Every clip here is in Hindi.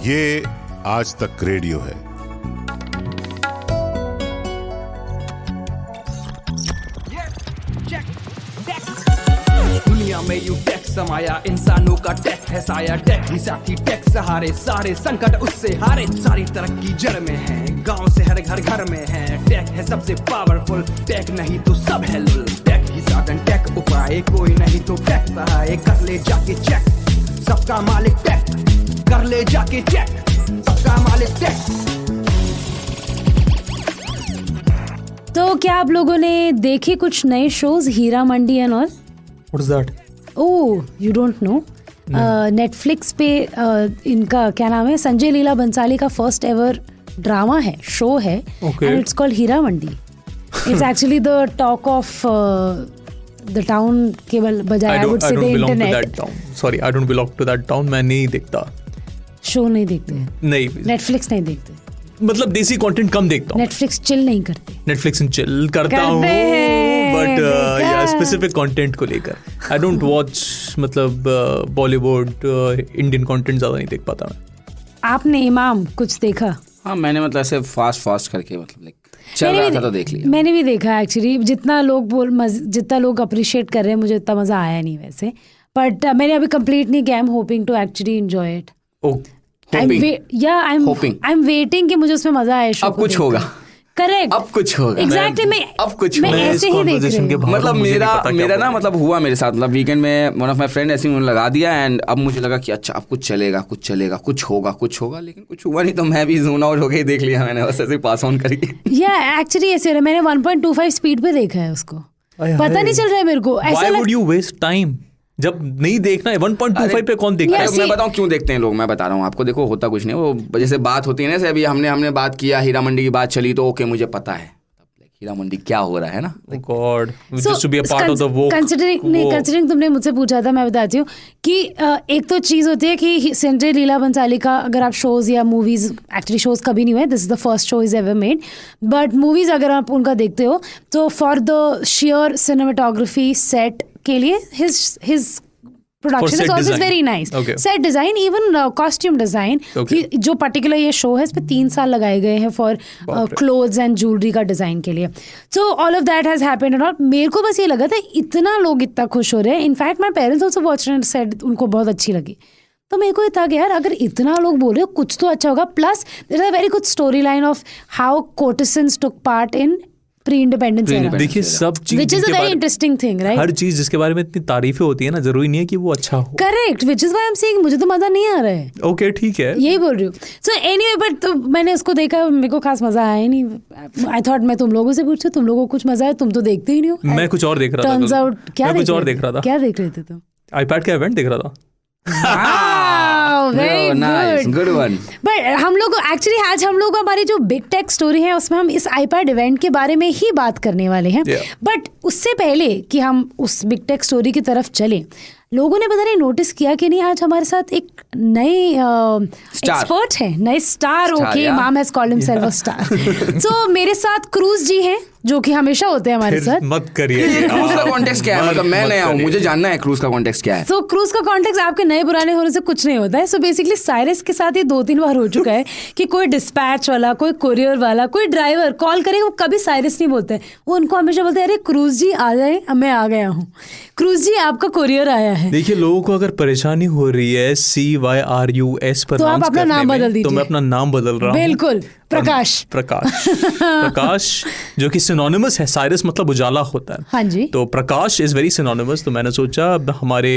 ये आज तक रेडियो है। दुनिया में यू टेक समाया, इंसानों का टेक है साया। टेक ही साथी, टेक सहारे, सारे संकट उससे हारे। सारी तरक्की जड़ में है, गांव से हर घर घर में है। टेक है सबसे पावरफुल, टेक नहीं तो सब है लुल। टेक ही साधन, टेक उपाय, कोई नहीं तो टेक सहाय। कर ले जाके चेक, सबका मालिक टेक। कर ले जाके चेक, सबका मालिक टेक। तो क्या आप लोगों ने देखे कुछ नए shows, Heera Mandi and all? What's that? Oh, you don't know? Netflix पे इनका क्या नाम है, संजय लीला बंसाली का फर्स्ट एवर ड्रामा है, शो है, and it's called Heera Mandi. It's actually the talk of the town के बजाय I would say the internet. Sorry, I don't belong to that town. मैं नहीं देखता। शो नहीं देखते हैं? नहीं, नेटफ्लिक्स नहीं देखते? मतलब देसी कंटेंट कम देखता हूँ। नेटफ्लिक्स चिल नहीं करते? नेटफ्लिक्स चिल करता हूँ, बट या स्पेसिफिक कंटेंट को लेकर आई डोंट वॉच, मतलब बॉलीवुड इंडियन कंटेंट ज्यादा नहीं देख पाता मैं। आपने इमाम कुछ देखा? हाँ, मैंने मतलब ऐसे फास्ट करके मतलब चल रहा था तो देख लिया। मैंने भी देखा एक्चुअली। जितना लोग अप्रिशिएट कर रहे हैं, मुझे उतना मजा आया नहीं वैसे, बट मैंने अभी कंप्लीट नहीं किया। I am hoping to actually enjoy it. I am waiting कि मुझे उसमें मजा आए। अब कुछ होगा। करेक्ट, अब कुछ होगा। एग्जैक्टली। अब कुछ मैं होगा। ऐसे ही देख रही हूँ। मतलब मेरा ना मतलब हुआ मेरे साथ, मतलब वीकेंड में वन ऑफ माय फ्रेंड ऐसे उन्होंने लगा दिया, एंड अब मुझे लगा कि अच्छा अब कुछ चलेगा, कुछ होगा, लेकिन कुछ हुआ नहीं। तो मैं भी ज़ोन आउट होके ही देख लिया मैंने, बस ऐसे पास ऑन करके। या एक्चुअली ऐसे मैंने 1.25 स्पीड पे देखा है उसको। पता नहीं चल रहा है मेरे को। Why would you waste time? जब नहीं देखना है 1.25 पे कौन देखता है? मैं बताऊं क्यों देखते हैं लोग, मैं बता रहा हूँ आपको। देखो होता कुछ नहीं, वो जैसे बात होती है ना, जैसे अभी हमने बात किया, हीरा मंडी की बात चली, तो ओके मुझे पता है हीरा मंडी क्या हो रहा है ना। God, just to be a part of the woke. Considering तुमने मुझसे पूछा था, मैं बताती हूँ कि एक तो चीज़ होती है कि संजय लीला बंसाली का अगर आप शोज़ या मूवीज़, एक्चुअली शोज़ कभी नहीं हुए, this is the first show is ever made, but movies अगर आप उनका देखते हो तो for the share cinematography set के लिए his production is always very nice. Set design, even costume design, जो पर्टिकुलर ये शो है, इस पे 3 साल लगाए गए हैं फॉर क्लोथ्स एंड ज्वेलरी का डिजाइन के लिए। So all of that has happened and all. मेरे को बस ये लगा था इतना लोग इतना खुश हो रहे हैं। In fact my parents also watched and said उनको बहुत अच्छी लगी। तो मेरे को ये था कि यार अगर इतना लोग बोल रहे हो कुछ तो अच्छा होगा। Plus there is a very good story line of how courtesans took part in pre independence era. देखिए सब चीज, which is a very interesting thing, right? हर चीज जिसके बारे में इतनी तारीफें होती है ना, जरूरी नहीं है कि वो अच्छा हो। Correct, which is why I am saying मुझे तो मजा नहीं आ रहा है। ओके, ठीक है, यही बोल रही हूँ। सो एनीवे, बट तो मैंने उसको देखा, मेरे को खास मजा आया नहीं। आई थॉट मैं तुम लोगों से पूछूं, तुम लोगों को कुछ मजा है, तुम तो देखते ही नहीं हो। मैं कुछ और देख रहा था। टर्न्स आउट क्या कुछ और देख रहा था। क्या देख रहे थे तुम? आईपैड का इवेंट देख रहा था। Very good one. बट हम लोग एक्चुअली आज हम लोग हमारी जो बिग टेक स्टोरी है उसमें हम इस आईपैड इवेंट के बारे में ही बात करने वाले हैं। बट उससे पहले कि हम उस बिग टेक स्टोरी की तरफ चले, लोगों ने पता नहीं नोटिस किया कि नहीं, आज हमारे साथ एक नए एक्सपर्ट है, नए star. Okay, ma'am has called himself a star. So मेरे साथ क्रूज जी हैं, जो कि हमेशा होते हैं हमारे साथ। मत करिए। क्रूज का कॉन्टेक्स्ट क्या है? मतलब मैं नया हूं, मुझे जानना है क्रूज का कॉन्टेक्स्ट क्या है। सो क्रूज का कॉन्टेक्स्ट आपके नए पुराने होने से कुछ नहीं होता है। सो बेसिकली साइरस के साथ ये 2-3 बार हो चुका है कि कोई डिस्पैच वाला, कोई कोरियर वाला, कोई ड्राइवर कॉल करेगा, वो कभी साइरस नहीं बोलते, वो उनको हमेशा बोलते हैं अरे क्रूज जी आ जाए, मैं आ गया हूँ, क्रूज जी आपका कोरियर आया है। देखिए, लोगों को अगर परेशानी हो रही है CYRUS पर, तो आप अपना नाम बदल दीजिए। तो मैं अपना नाम बदल रहा हूँ। बिल्कुल, प्रकाश। प्रकाश जो कि सिनोनिमस है, साइरस मतलब उजाला होता है। हाँ जी। तो प्रकाश इज वेरी सिनोनिमस। तो मैंने सोचा हमारे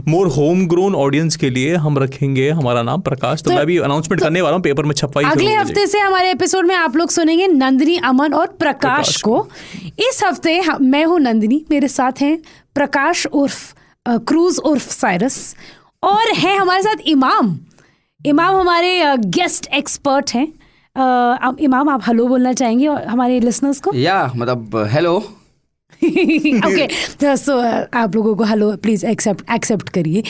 मोर होम ग्रोन ऑडियंस के लिए हम रखेंगे हमारा नाम प्रकाश। तो मैं भी अनाउंसमेंट करने वाला हूँ, पेपर में छपवाई। अगले हफ्ते से हमारे एपिसोड में आप लोग सुनेंगे नंदिनी, अमन और प्रकाश को। इस हफ्ते मैं हूँ नंदिनी, मेरे साथ हैं प्रकाश उर्फ क्रूज उर्फ साइरस, और है हमारे साथ इमाम हमारे गेस्ट एक्सपर्ट हैं। इमाम, आप हेलो बोलना चाहेंगे और हमारे लिसनर्स को? या मतलब हेलो। ओके, सो आप लोगों को हेलो प्लीज एक्सेप्ट करिए।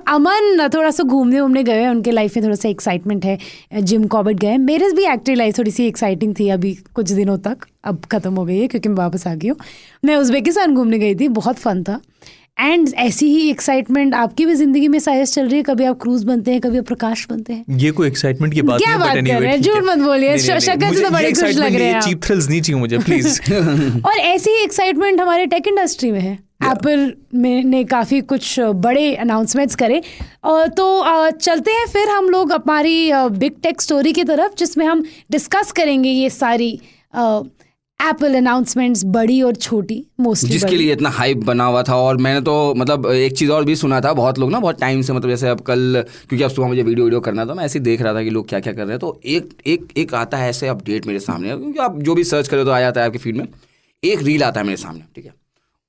अमन थोड़ा सा घूमने गए हैं, उनके लाइफ में थोड़ा सा एक्साइटमेंट है, जिम कॉर्बेट गए। मेरे भी एक्चुअली लाइफ थोड़ी सी एक्साइटिंग थी अभी कुछ दिनों तक, अब खत्म हो गई है क्योंकि मैं वापस आ गई हूँ। मैं उज़्बेकिस्तान घूमने गई थी, बहुत फन था। एंड ऐसी ही एक्साइटमेंट आपकी भी जिंदगी में शायद चल रही है, कभी आप क्रूज बनते हैं, कभी आप प्रकाश बनते हैं। ये कोई एक्साइटमेंट की बात क्या नहीं, बात but कर रहे हैं, anyway, ठीक झूठ है। मत बोलिए, नहीं, नहीं, शक्ल से मुझे तो बड़े ये खुश excitement लग रहे हैं नहीं, आप। cheap thrills नहीं चाहिए मुझे प्लीज। और ऐसी ही एक्साइटमेंट हमारे टेक इंडस्ट्री में है। एप्पल ने काफ़ी कुछ बड़े अनाउंसमेंट्स करे, तो चलते हैं फिर हम लोग हमारी बिग टेक स्टोरी की तरफ, जिसमें हम डिस्कस करेंगे ये सारी एप्पल अनाउंसमेंट्स, बड़ी और छोटी, मोस्टली जिसके लिए इतना हाइप बना हुआ था। और मैंने तो मतलब एक चीज़ और भी सुना था, बहुत लोग ना बहुत टाइम से, मतलब जैसे अब कल, क्योंकि अब सुबह मुझे वीडियो करना था, मैं ऐसे ही देख रहा था कि लोग क्या क्या कर रहे हैं, तो एक आता है ऐसे अपडेट मेरे सामने, क्योंकि आप जो भी सर्च करें तो आ जाता है आपकी फीड में, एक रील आता है मेरे सामने, ठीक है।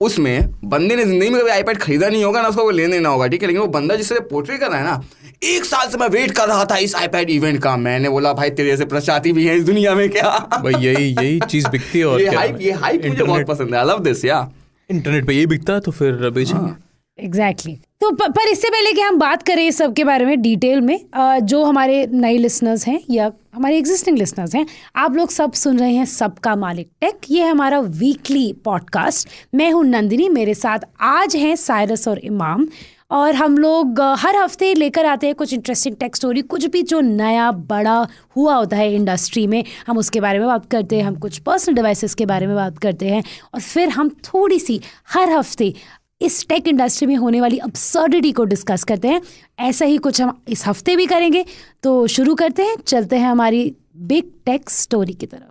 उसमें बंदे ने जिंदगी में कभी आईपैड खरीदा नहीं होगा ना, उसको कोई लेने ना होगा, ठीक है, लेकिन वो बंदा जिससे पोर्ट्रेट कर रहा है ना, 1 साल से मैं वेट कर रहा था इस आईपैड इवेंट का। मैंने बोला भाई तेरे जैसे प्रशाती भी है इस दुनिया में क्या? भाई यही चीज बिकती है। और ये हाइप मुझे बहुत पसंद है, आई लव दिस। या इंटरनेट पे ये बिकता है तो फिर बेचेंगे। एग्जैक्टली। तो पर इससे पहले कि हम बात करें इस सब के बारे में डिटेल में, जो हमारे नए लिसनर्स हैं या हमारे एग्जिस्टिंग लिसनर्स हैं, आप लोग सब सुन रहे हैं सबका मालिक टेक। ये है हमारा वीकली पॉडकास्ट। मैं हूं नंदिनी, मेरे साथ आज हैं साइरस और इमाम, और हम लोग हर हफ्ते लेकर आते हैं कुछ इंटरेस्टिंग टेक स्टोरी, कुछ भी जो नया बड़ा हुआ होता है इंडस्ट्री में, हम उसके बारे में बात करते हैं। हम कुछ पर्सनल डिवाइसेस के बारे में बात करते हैं, और फिर हम थोड़ी सी हर हफ्ते इस टेक इंडस्ट्री में होने वाली अब्सर्डिटी को डिस्कस करते हैं। ऐसा ही कुछ हम इस हफ्ते भी करेंगे। तो शुरू करते हैं, चलते हैं हमारी बिग टेक स्टोरी की तरफ।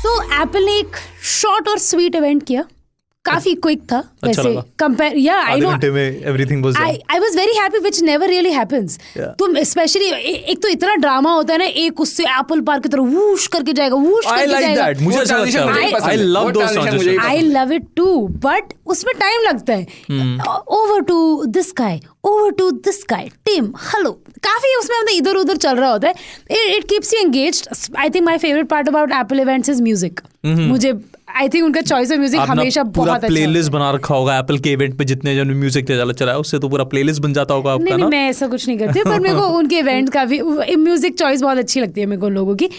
तो एप्पल ने एक शॉर्ट और स्वीट इवेंट किया, काफी क्विक था वैसे कंपेयर, या आई नो घंटे में everything was done. I was very happy, which never really happens. तुम स्पेशली एक तो इतना ड्रामा होता है ना, एक उससे एप्पल पार्क की तरह वूश करके जाएगा, वूश आई करके लाइक जाएगा। दैट, मुझे अच्छा लगता है। I love those transitions. I love it too, but उसमें टाइम लगता है। Over to this guy, over to this guy, Tim, hello, काफी उसमें मतलब इधर उधर चल रहा होता है। It keeps you engaged. I think my favourite part about Apple events is music. मुझे आई थिंक उनका चॉइस ऑफ म्यूजिक हमेशा बहुत अच्छा प्लेलिस्ट बना रखा होगा एप्पल के इवेंट पे, जितने जन म्यूजिक चला है उससे तो पूरा प्लेलिस्ट बन जाता होगा आपका। नहीं, मैं ऐसा कुछ नहीं करती, पर मेरे को उनके इवेंट का भी म्यूजिक चॉइस बहुत अच्छी लगती है मेरे को लोगों की।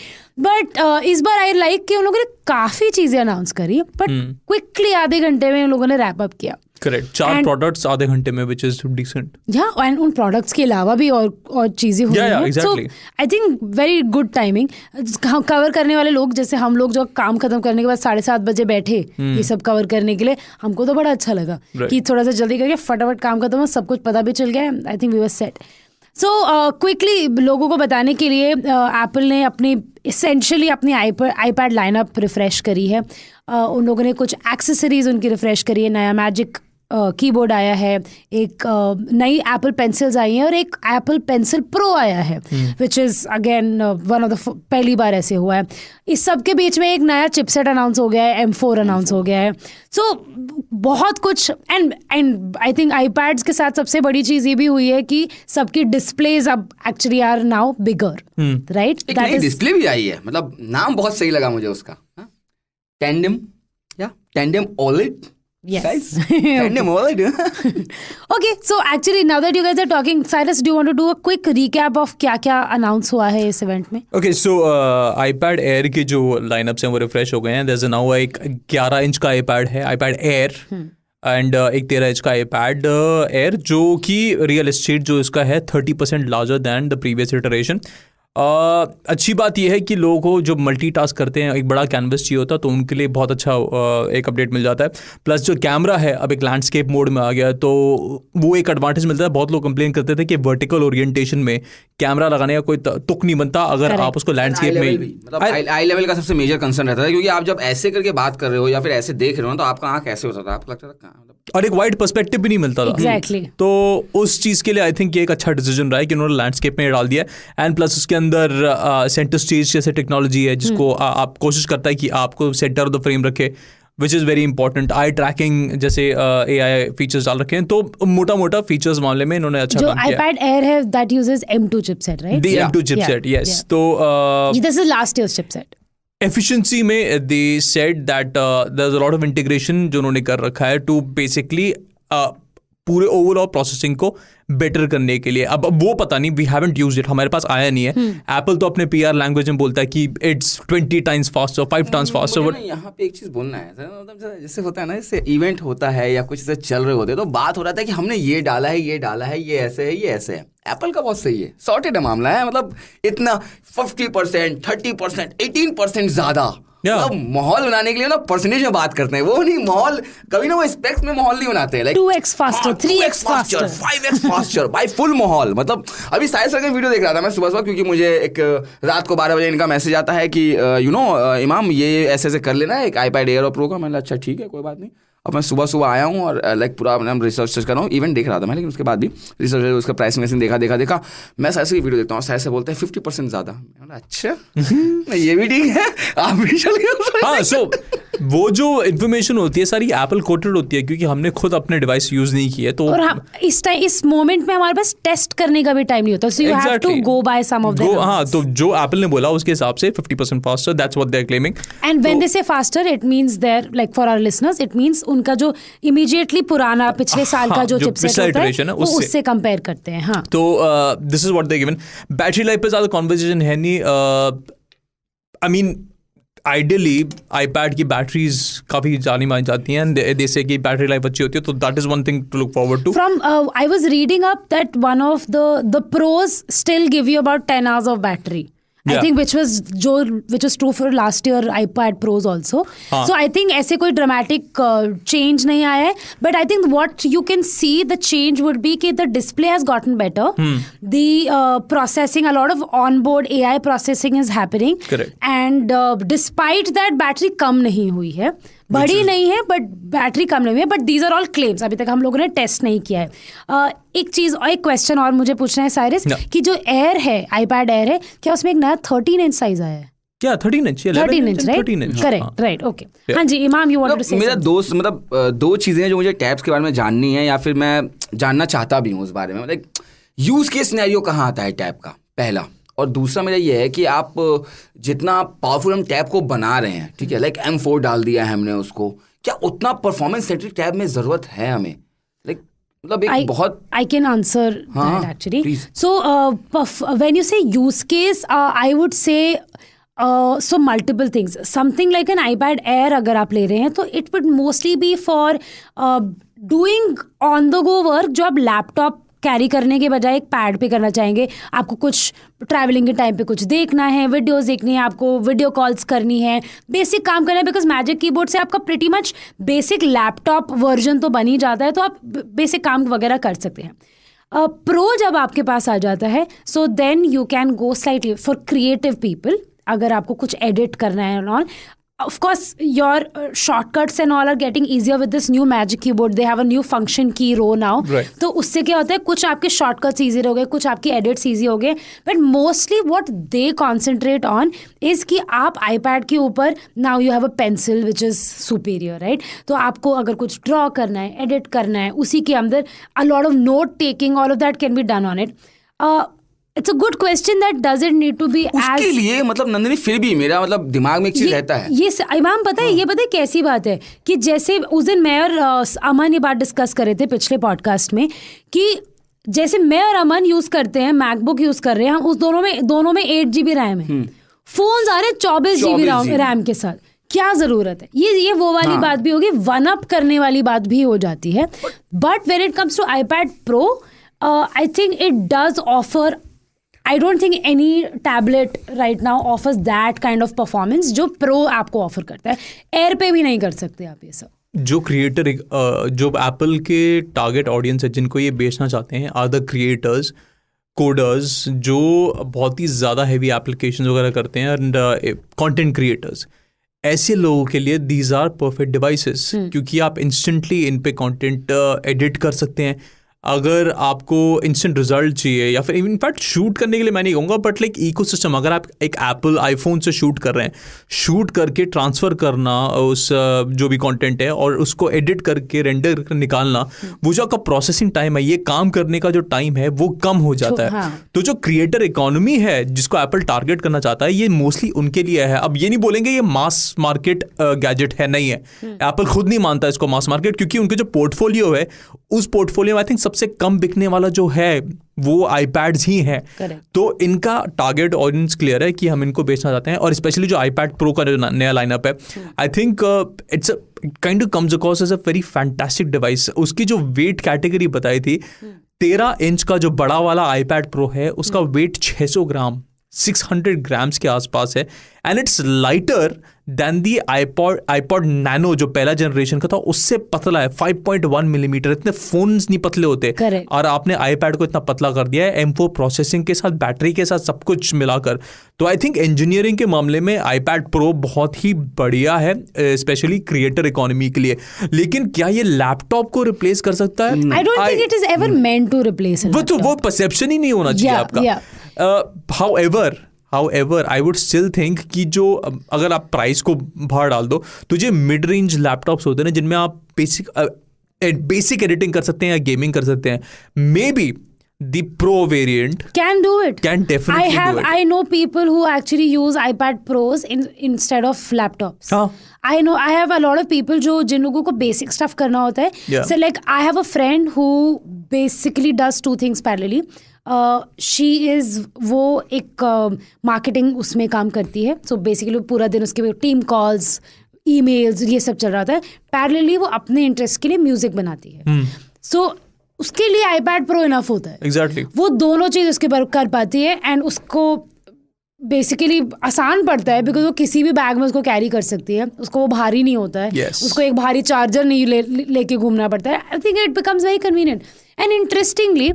बट इस बार आई लाइक कि उन लोगों ने काफी चीजें अनाउंस करी, बट क्विकली आधे घंटे में उन लोगों ने रैप अप किया। करेक्ट, 4 प्रोडक्ट्स आधे घंटे में, व्हिच इज डिसेंट। या एंड उन प्रोडक्ट्स के अलावा भी और चीजें हुई हैं। So I think very good timing. Cover करने वाले लोग, जैसे हम लोग जो काम खत्म करने के बाद 7:30 बजे बैठे ये सब कवर करने के लिए, हमको तो बड़ा अच्छा लगा कि थोड़ा सा जल्दी करके फटाफट काम खत्म हो, सब कुछ पता भी चल गया। I think we were set. So quickly लोगों को बताने के लिए, एप्पल ने अपनी इसेंशियली अपनी आईपैड लाइनअप रिफ्रेश करी है। उन लोगों ने कुछ एक्सेसरीज उनकी रिफ्रेश करी है। नया मैजिक कीबोर्ड आया है, एक नई एप्पल पेंसिल्स आई हैं, और एक एप्पल पेंसिल प्रो आया है, which is again one of the पहली बार ऐसे हुआ है। इस सब के बीच में एक नया चिपसेट अनाउंस हो गया है, M4 अनाउंस हो गया है। सो बहुत कुछ। एंड आई थिंक आईपैड्स के साथ सबसे बड़ी चीज़ ये भी हुई है कि सबकी डिस्प्लेज अब actually are now bigger, right? एक नई डिस्प्ले भी आई है, मतलब नाम बहुत सही लगा मुझे उसका, टैंडेम, या tandem OLED। Yes. Okay, so actually now that you guys are talking, Cyrus, do you want to do a quick recap of क्या अनाउंस हुआ है इस इवेंट में? Okay, so iPad Air के जो लाइनअप्स हैं वो रिफ्रेश हो गए हैं। There's now एक 11 इंच का iPad है, iPad Air, एंड एक 13 इंच का iPad Air, जो कि रियल एस्टेट जो इसका है 30% larger than the previous iteration. अच्छी बात यह है कि लोगों को जो मल्टीटास्क करते हैं, एक बड़ा कैनवस चाहिए होता है, तो उनके लिए बहुत अच्छा एक अपडेट मिल जाता है। प्लस जो कैमरा है अब एक लैंडस्केप मोड में आ गया है, तो वो एक एडवांटेज मिलता है। बहुत लोग कंप्लेन करते थे कि वर्टिकल ओरिएंटेशन में कैमरा लगाने का कोई तुक नहीं बनता अगर आप उसको लैंडस्केप में, मतलब आई लेवल का सबसे मेजर कंसर्न रहता है, क्योंकि आप जब ऐसे करके बात कर रहे हो या फिर ऐसे देख रहे हो तो आपका आँख ऐसे होता था, आपको लगता था और एक वाइड पर्सपेक्टिव भी नहीं मिलता था। Exactly. तो उस चीज़ के लिए आई थिंक ये एक अच्छा डिसीजन रहा है कि उन्होंने लैंडस्केप में डाल दिया। एंड प्लस उसके अंदर सेंटर स्टेज जैसे टेक्नोलॉजी है, जिसको आप कोशिश करता है कि आपको सेंटर ऑफ द फ्रेम रखे, which is very important. Eye tracking जैसे AI फीचर्स डाल रखे हैं, तो मोटा मोटा फीचर्स मामले में इन्होंने अच्छा काम किया। जो iPad Air है, that uses M2 chipset, right? The M2 chipset, yes. तो this is last year's chipset. Efficiency में they said that there is a lot of integration जो उन्होंने कर रखा है टू बेसिकली पूरे ओवरऑल प्रोसेसिंग को बेटर करने के लिए. अब वो पता नहीं, वी हैवंट यूज्ड इट, हमारे पास आया नहीं है. एप्पल तो अपने PR लैंग्वेज में बोलता है कि it's 20 times faster, 5 times faster. यहाँ पे एक चीज बोलना है, मतलब जैसे होता है ना, जैसे इवेंट होता है या कुछ ऐसे चल रहे होते हैं तो बात हो रहा था कि हमने ये डाला है, ये डाला है, ये ऐसे है, ये ऐसे है. एप्पल का बहुत सही है, सॉर्टेड मामला है. मतलब इतना 50%, 30%, 18% ज्यादा माहौल बनाने के लिए ना परसेंटेज में बात करते हैं. वो नहीं माहौल, कभी ना वो स्पेक्स में माहौल नहीं बनाते हैं. 2x faster, 3x faster, 5x faster, भाई फुल माहौल. मतलब अभी साहिल सर का वीडियो देख रहा था मैं सुबह, क्योंकि मुझे एक रात को 12 बजे इनका मैसेज आता है कि इमाम ये ऐसे ऐसे कर लेना है एक iPad Air और Pro का. मैंने अच्छा ठीक है कोई बात नहीं. अब मैं सुबह आया हूँ और लाइक पूरा रिसर्च कर रहा हूँ. इवेंट देख रहा था मैं, लेकिन उसके बाद भी रिसर्च उसका प्राइसिंग देखा. मैं साइड से वीडियो देखता हूँ, साइड से बोलते हैं 50% ज़्यादा. अच्छा ये भी ठीक है, आप भी चल गए. हाँ, सो वो जो इन्फॉर्मेशन होती है सारी एप्पल कोटेड होती है, क्योंकि हमने खुद अपने डिवाइस यूज नहीं किए. तो और हम इस मोमेंट में हमारे पास टेस्ट करने का भी टाइम नहीं होता. So you have to go by some of them. हाँ, तो जो एप्पल ने बोला उसके हिसाब से 50% faster, that's what they are claiming. And when they say faster, it means there, like for our listeners, it means उनका जो इमीडिएटली पुराना पिछले साल का जो चिपसेट होता है वो उससे कंपेयर करते हैं. हाँ, तो this is what they given. Battery life पे ज्यादा कन्वर्सेशन है नहीं. आई मीन आइडियली iPad की बैटरीज काफी जानी मानी जाती हैं, जैसे कि बैटरी लाइफ अच्छी होती है, तो that is one thing to look forward to. From I was reading up that one of the pros still give you about 10 hours of battery. I think which was true for last year iPad Pros also. So I think ऐसे कोई dramatic change नहीं आया है, but I think what you can see the change would be कि the display has gotten better. The processing, a lot of onboard AI processing is happening. Correct. And despite that battery कम नहीं हुई है, बड़ी नहीं है, बट बैटरी कम नहीं है. But these are all claims, अभी तक हम लोगों ने टेस्ट नहीं किया है. एक चीज और एक क्वेश्चन और मुझे पूछना है साइरस, कि जो एयर है, iPad Air है, क्या उसमें एक नया 13 इंच साइज आया है? क्या 13 inch? 13 inch, right? Correct, right, okay. हाँ जी, इमाम, यू वांटेड टू से. मेरा दोस्त, मतलब दो चीजें हैं जो मुझे टैब्स के बारे में जाननी है, या फिर मैं जानना चाहता भी हूँ उस बारे में. मतलब यूज केस सिनेरियो कहाँ आता है टैब का, पहला. और दूसरा मेरा ये है कि आप जितना पावरफुल हम टैब को बना रहे हैं, ठीक है, लाइक M4 डाल दिया है हमने उसको, क्या उतना परफॉर्मेंस सेंट्रिक टैब में जरूरत है हमें? लाइक मतलब एक बहुत I can answer that actually. Please. So when you say use case, I would say so multiple things. Something like an iPad Air अगर आप ले रहे हैं तो it would mostly be for doing on the go work जो आप लैपटॉप कैरी करने के बजाय एक पैड पे करना चाहेंगे. आपको कुछ ट्रैवलिंग के टाइम पे कुछ देखना है, वीडियोस देखनी है, आपको वीडियो कॉल्स करनी है, बेसिक काम करना है, बिकॉज मैजिक कीबोर्ड से आपका pretty much basic laptop version तो बन ही जाता है, तो आप बेसिक काम वगैरह कर सकते हैं. प्रो जब आपके पास आ जाता है, so then you can go slightly for creative people. अगर आपको कुछ एडिट करना है और of course your shortcuts and all are getting easier with this new magic keyboard. They have a new function key row now. Right. तो उससे क्या होता है, कुछ आपके shortcuts easy हो गए, कुछ आपके edits easy हो गए, but mostly what they concentrate on is कि आप iPad के ऊपर now you have a pencil which is superior, right? तो आपको अगर कुछ draw करना है, edit करना है, उसी के अंदर a lot of note taking, all of that can be done on it. It's a good question that does it need to be उसके लिए, मतलब नंदिनी, फिर भी मेरा मतलब दिमाग में एक चीज रहता है. ये इमाम पता है, ये पता है कैसी बात है कि जैसे उस दिन मैं और अमन ये बात डिस्कस कर रहे थे पिछले पॉडकास्ट में, कि जैसे मैं और अमन यूज करते हैं, मैकबुक यूज कर रहे हैं हम, उस दोनों में 8 GB रैम है. फोन आ रहे 24 GB रैम के साथ. क्या जरूरत है? ये वो वाली बात भी होगी, वन अप करने वाली बात भी हो जाती है. But when it comes to iPad Pro, I think it does offer, I don't think any tablet right now offers that kind of performance जो Pro आपको ऑफर करता है. Air पे भी नहीं कर सकते आप ये सब. जो क्रिएटर, जो एप्पल के टारगेट ऑडियंस है जिनको ये बेचना चाहते हैं, आर द क्रिएटर्स, कोडर्स, जो बहुत ही ज़्यादा हैवी एप्लीकेशन वगैरह करते हैं, एंड कंटेंट क्रिएटर्स. ऐसे लोगों के लिए दीज आर परफेक्ट डिवाइसेस, क्योंकि आप इंस्टेंटली इन पे कंटेंट एडिट कर सकते हैं. अगर आपको इंस्टेंट रिजल्ट चाहिए, या फिर इनफैक्ट शूट करने के लिए मैं नहीं कहूँगा, बट लाइक इकोसिस्टम, अगर आप एक एप्पल आईफोन से शूट कर रहे हैं, शूट करके ट्रांसफ़र करना उस जो भी कंटेंट है और उसको एडिट करके रेंडर करके निकालना, वो जो आपका प्रोसेसिंग टाइम है, ये काम करने का जो टाइम है वो कम हो जाता है. तो जो क्रिएटर इकोनॉमी है जिसको एप्पल टारगेट करना चाहता है, ये मोस्टली उनके लिए है. अब ये नहीं बोलेंगे ये मास मार्केट गैजेट है, नहीं है. एप्पल खुद नहीं मानता इसको मास मार्केट, क्योंकि उनके जो पोर्टफोलियो है उस पोर्टफोलियो में आई थिंक सबसे कम बिकने वाला जो है वो iPads ही है। Correct. तो इनका टारगेट ऑडियंस क्लियर है कि हम इनको बेचना चाहते हैं, और स्पेशली जो iPad Pro का नया लाइनअप है, I think it's kind of comes across as a very fantastic device. उसकी जो वेट कैटेगरी बताई थी, 13 इंच का जो बड़ा वाला iPad Pro है उसका वेट 600 ग्राम 600 ग्राम्स के आसपास है, and it's lighter than the iPod Nano जो पहला जनरेशन का था, उससे पतला है 5.1 मिलीमीटर। इतने फोन्स नहीं पतले होते, Correct. और आपने iPad को इतना पतला कर दिया है M4 प्रोसेसिंग के साथ, बैटरी के साथ, सब कुछ मिलाकर। तो आई थिंक इंजीनियरिंग के मामले में iPad Pro बहुत ही बढ़िया है, स्पेशली क्रिएटर इकोनॉमी के लिए। लेकिन क्या ये लैपटॉप को रिप्लेस कर सकता है? I don't think it is ever meant to replace a laptop. वो परसेप्शन ही नहीं होना चाहिए आपका। However, I would still think कि जो अगर आप प्राइस को बाहर डाल दो, तो जो मिड रेंज लैपटॉप्स होते हैं ना, जिनमें आप बेसिक एडिटिंग कर सकते हैं या गेमिंग कर सकते हैं, may be the Pro variant Can do it. can definitely do it. I know people who actually use iPad Pros instead of laptops. हाँ. I have a lot of people जिन लोगों को basic stuff करना होता है. Yeah. So like I have a friend who basically does two things parallelly. She is वो एक marketing उसमें काम करती है. So basically पूरा दिन उसके team calls, emails ये सब चल रहा था. Parallelly वो अपने interest के लिए music बनाती है. So उसके लिए iPad Pro इनफ होता है। Exactly. वो दोनों चीज़ उसके पर कर पाती है, एंड उसको बेसिकली आसान पड़ता है बिकॉज वो किसी भी बैग में उसको कैरी कर सकती है, उसको वो भारी नहीं होता है। Yes. उसको एक भारी चार्जर नहीं लेके घूमना पड़ता है। I think it becomes very convenient. And interestingly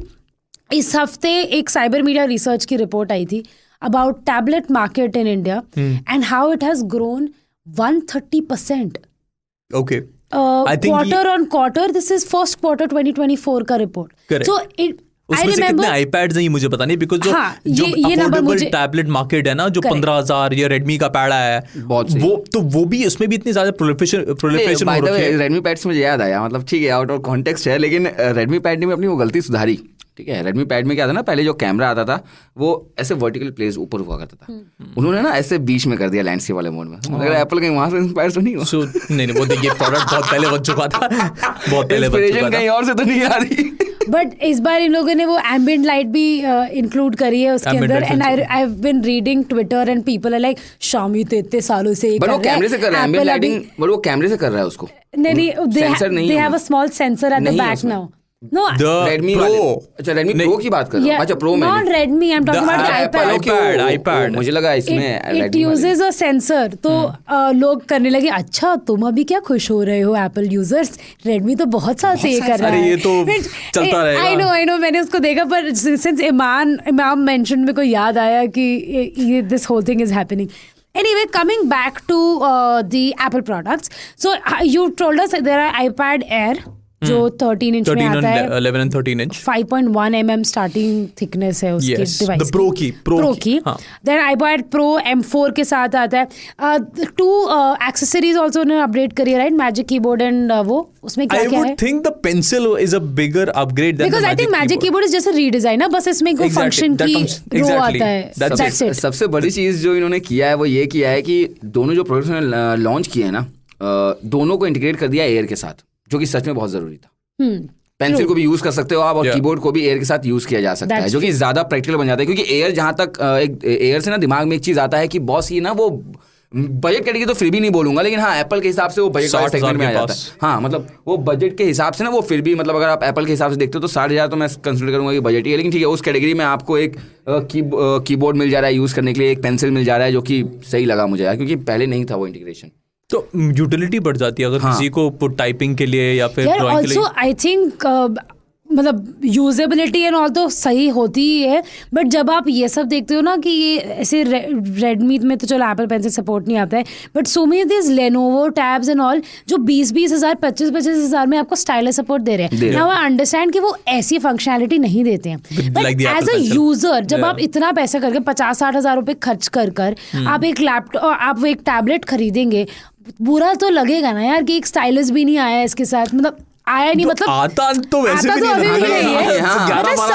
इस हफ्ते एक साइबर मीडिया रिसर्च की रिपोर्ट आई थी about tablet market in India and how it has grown 130%। Okay. I think quarter on quarter, this is first quarter 2024 का रिपोर्ट। Correct. सो इट उसमें से कितने iPads हैं ये मुझे पता नहीं, बिकॉज जो अफोर्डेबल टैबलेट मार्केट है ना, जो 15,000 या रेडमी का पैड आया है, बहुत सही। वो तो वो भी उसमें भी इतनी ज्यादा प्रोलिफरेशन हो रही है। रेडमी पैड से मुझे याद आया, मतलब ठीक है आउट ऑफ कॉन्टेक्स्ट है, लेकिन रेडमी पैड ने अपनी वो गलती सुधारी। ठीक है, रेडमी पैड में क्या था ना, पहले जो कैमरा आता था वो ऐसे वर्टिकल प्लेस ऊपर हुआ करता था, उन्होंने ना ऐसे बीच में कर दिया लैंडस्केप वाले मोड में। अगर एप्पल कहीं वहां से इंस्पायर तो नहीं हुआ? नहीं वो देखिए प्रोडक्ट बहुत पहले बन चुका था, बहुत पहले बन चुका था, कहीं और से तो नहीं आ रही। बट इस बार इन लोगों ने वो एम्बिएंट लाइट भी इंक्लूड करी है उसके अंदर, and I have been reading Twitter and people are like शामी तो इतने सालों से ये कर रहा है। बट वो कैमरे से कर रहा है एम्बिएंट लाइटिंग, बट वो कैमरे से कर रहा है उसको। नहीं, सेंसर नहीं दे है, have a small sensor at the back now. No, Redmi Pro. अच्छा Redmi Pro की बात कर रहा हूँ। अच्छा Pro में not Redmi, I'm talking about the iPad। मुझे लगा इसमें it uses a sensor, तो लोग करने लगे अच्छा तुम अभी क्या खुश हो रहे हो एप्पल यूजर्स, Redmi तो बहुत साल से ये कर रहा है। अरे ये तो चलता रहेगा। I know मैंने उसको देखा, पर since इमाम mentioned मेरे को याद आया कि this whole thing is happening. Anyway, coming back to the Apple products, so you told us that there are iPad Air जो 13 इंच में आता है, 11 and 13 inch, 5.1 mm starting thickness है उसकी डिवाइस the Pro की। देन iPad Pro M4 के साथ आता है। 2 एक्सेसरीज आल्सो ने अपडेट करी है, राइट? मैजिक कीबोर्ड एंड वो उसमें क्या क्या है? I would think the pencil is a bigger upgrade than Because the I think magic keyboard is just a redesign है, बस इसमें कोई फंक्शन की रो आता है, दैट्स इट। सबसे बड़ी चीज जो इन्होंने किया है वो ये किया है कि दोनों जो प्रोडक्ट्स ने लॉन्च किए हैं ना, दोनों को इंटीग्रेट कर दिया एयर के साथ, जो कि सच में बहुत जरूरी था। पेंसिल को भी यूज कर सकते हो आप, और कीबोर्ड को भी एयर के साथ यूज किया जा सकता है, जो कि ज्यादा प्रैक्टिकल बन जाता है। क्योंकि एयर जहां तक एक एयर से ना दिमाग में एक चीज आता है कि बॉस ये ना वो बजट कैटेगरी तो फिर भी नहीं बोलूंगा, लेकिन हाँ एप्पल के हिसाब से वो बजट वाले सेगमेंट में आ जाता है। हाँ मतलब वो बजट के हिसाब से ना वो फिर भी, मतलब अगर आप एप्पल के हिसाब से देखते हो तो 60,000 तो मैं कंसिडर करूंगा कि बजट ही है, लेकिन ठीक है उस कैटेगरी में आपको एक कीबोर्ड मिल जा रहा है यूज करने के लिए, एक पेंसिल मिल जा रहा है, जो कि सही लगा मुझे यार, क्योंकि पहले नहीं था वो इंटीग्रेशन। तो यूटिलिटी बढ़ जाती है अगर किसी को टाइपिंग के लिए या फिर ड्राइंग के लिए। ऑल्सो आई थिंक मतलब यूजेबिलिटी एंड ऑल तो सही होती ही है, बट जब आप ये सब देखते हो ना कि ये ऐसे रेडमी में तो चलो एप्पल पेंसिल सपोर्ट नहीं आता है, but so many this Lenovo tabs and all जो 20-20 हज़ार 25-25 में आपको स्टाइलस सपोर्ट दे रहे हैं। नाउ आई अंडरस्टैंड कि वो ऐसी फंक्शनैलिटी नहीं देते हैं, बट एज अ यूजर जब आप इतना पैसा करके 50-60 हज़ार रुपये खर्च कर आप एक लैपटॉप, आप एक टैबलेट खरीदेंगे, बुरा तो लगेगा ना यार कि एक स्टाइलस भी नहीं आया इसके साथ। मतलब आया नहीं, मतलब आता तो वैसे भी नहीं है,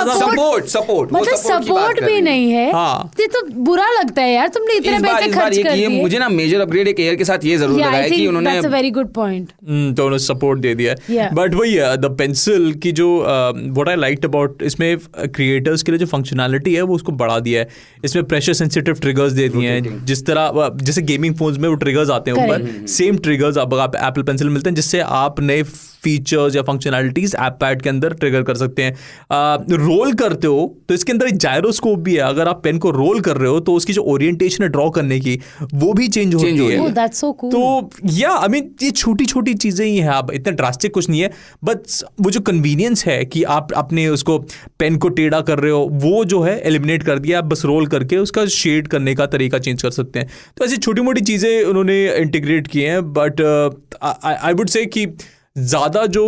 ज्यादा सपोर्ट मतलब सपोर्ट भी नहीं है। हाँ। ये तो बुरा लगता है यार, तुमने इतने पैसे खर्च कर दिए। मुझे ना मेजर अपग्रेड एक एयर के साथ ये जरूर लगा है कि उन्होंने that's a very good point. तो उन्होंने सपोर्ट दे दिया है। Yeah. बट वही है द पेंसिल की जो व्हाट आई लाइक्ड अबाउट इसमें क्रिएटर्स के लिए जो फंक्शनैलिटी है वो उसको बढ़ा दिया है। इसमें प्रेशर सेंसिटिव ट्रिगर्स दे दिए हैं, जिस तरह जैसे गेमिंग फोन्स में वो ट्रिगर्स आते हैं ऊपर, सेम ट्रिगर्स अब आप एप्पल पेंसिल मिलते हैं, जिससे आप नए फीचर्स या फंक्शनैलिटीज ऐप पैड के अंदर ट्रिगर कर सकते हैं। रोल करते हो तो इसके अंदर एक जायरोस्कोप भी है, अगर आप पेन को रोल कर रहे हो तो उसकी जो ओरिएंटेशन है ड्रॉ करने की वो भी चेंज होती है। Oh, that's so cool. तो या आई मीन ये छोटी छोटी चीजें ही हैं, आप इतना ड्रास्टिक कुछ नहीं है, बट वो जो कन्वीनियंस है कि आप अपने उसको पेन को टेढ़ा कर रहे हो वो जो है एलिमिनेट कर दिया, आप बस रोल करके उसका शेड करने का तरीका चेंज कर सकते हैं। तो ऐसी छोटी मोटी चीज़ें उन्होंने इंटीग्रेट की हैं, बट आई वुड से कि ज़्यादा जो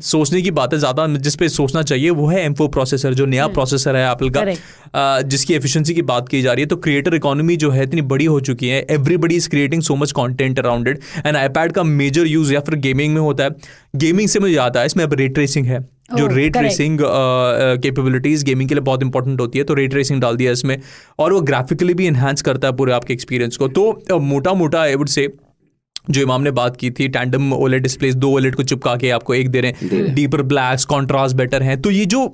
सोचने की बात है, ज़्यादा जिस पे सोचना चाहिए वो है M4 प्रोसेसर, जो नया प्रोसेसर है एप्पल का, जिसकी एफिशिएंसी की बात की जा रही है। तो क्रिएटर इकोनॉमी जो है इतनी बड़ी हो चुकी है, everybody is creating so much content around it, and iPad का मेजर यूज़ या फिर गेमिंग में होता है। गेमिंग से मुझे याद आया, इसमें अब रे ट्रेसिंग है, जो रे ट्रेसिंग कैपेबिलिटीज गेमिंग के लिए बहुत इंपॉर्टेंट होती है, तो रे ट्रेसिंग डाल दिया इसमें, और वो ग्राफिकली भी इन्हांस करता है पूरे आपके एक्सपीरियंस को। तो मोटा मोटा आई वुड से जो इमाम ने बात की थी, टैंडम ओलेड डिस्प्लेस, 2 ओलेड को चिपका के आपको एक दे रहे हैं, डीपर ब्लैक्स, कॉन्ट्रास्ट बेटर है। तो ये जो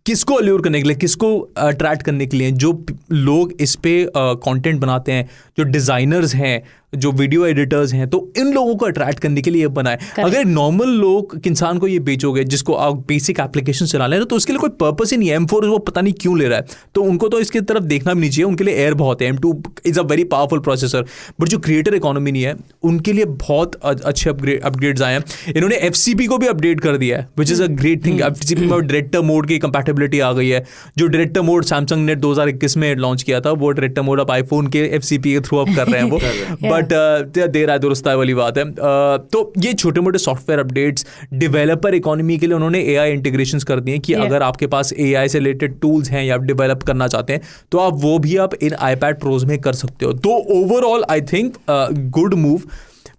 किसको अल्यूर करने के लिए, किसको अट्रैक्ट करने के लिए, जो लोग इस पे कंटेंट बनाते हैं, जो डिज़ाइनर्स हैं, जो वीडियो एडिटर्स हैं, तो इन लोगों को अट्रैक्ट करने के लिए बनाए। अगर नॉर्मल लोग इंसान को ये बेचोगे जिसको आप बेसिक एप्लीकेशन चला लें, तो उसके लिए कोई पर्पस ही नहीं है। M4 वो पता नहीं क्यों ले रहा है, तो उनको तो इसकी तरफ देखना भी नहीं चाहिए। उनके लिए एयर बहुत है, M2 is a very powerful processor, but जो क्रिएटर इकोनॉमी नहीं है उनके लिए बहुत अच्छे अपग्रेड्स आए हैं। इन्होंने FCP को भी अपडेट कर दिया है, which is a great thing. FCP में डायरेक्टर मोड की कंपैटिबिलिटी आ गई है। जो डायरेक्टर मोड सैमसंग ने 2021 में लॉन्च किया था, वो डायरेक्टर मोड अब आईफोन के FCP के थ्रू अप कर रहे हैं वो, बट दे रहा है दुरुस्त है वाली बात है। तो ये छोटे मोटे सॉफ्टवेयर अपडेट्स डेवलपर इकोनॉमी के लिए उन्होंने AI इंटीग्रेशंस कर दिए कि अगर आपके पास AI से रिलेटेड टूल्स हैं या आप डेवलप करना चाहते हैं तो आप वो भी आप इन iPad प्रोज में कर सकते हो। तो overall I think good move.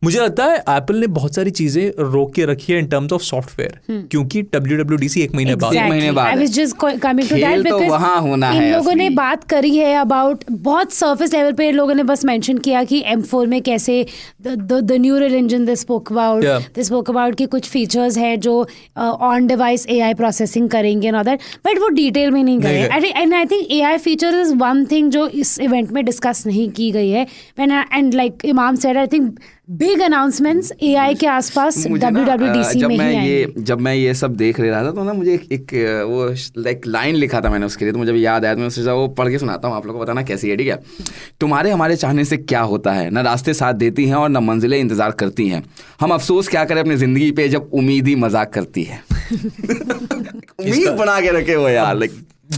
मुझे लगता है एप्पल ने बहुत सारी चीजें रोक के रखी है इन टर्म्स ऑफ सॉफ्टवेयर, क्योंकि WWDC एक महीने बाद I was just coming to that because वहाँ होना है। इन लोगों ने बात करी है अबाउट, बहुत सरफेस लेवल पे इन लोगों ने बस मेंशन किया कि M4 में कैसे the neural engine they spoke about कि कुछ फीचर्स हैं जो ऑन डिवाइस AI प्रोसेसिंग करेंगे एंड ऑल दैट, बट वो डिटेल में नहीं गए। And I think AI feature is one thing जो इस इवेंट में डिस्कस नहीं की गई है। एंड लाइक इमाम said, I think big announcements AI के आसपास WWDC में ही आएंगे। जब मैं ये सब देख रहा था तो ना मुझे एक वो लाइक लाइन लिखा था मैंने उसके लिए, तो मुझे याद आया, तो मैं सोचा वो पढ़ के सुनाता हूँ, आप लोगों को बताना कैसी है, ठीक है। तुम्हारे हमारे चाहने से क्या होता है, न रास्ते साथ देती हैं और न मंजिलें इंतजार करती हैं, हम अफसोस क्या करें अपनी जिंदगी पे जब उम्मीद ही मजाक करती है। उम्मीद बना के रखे हो यार, लाइक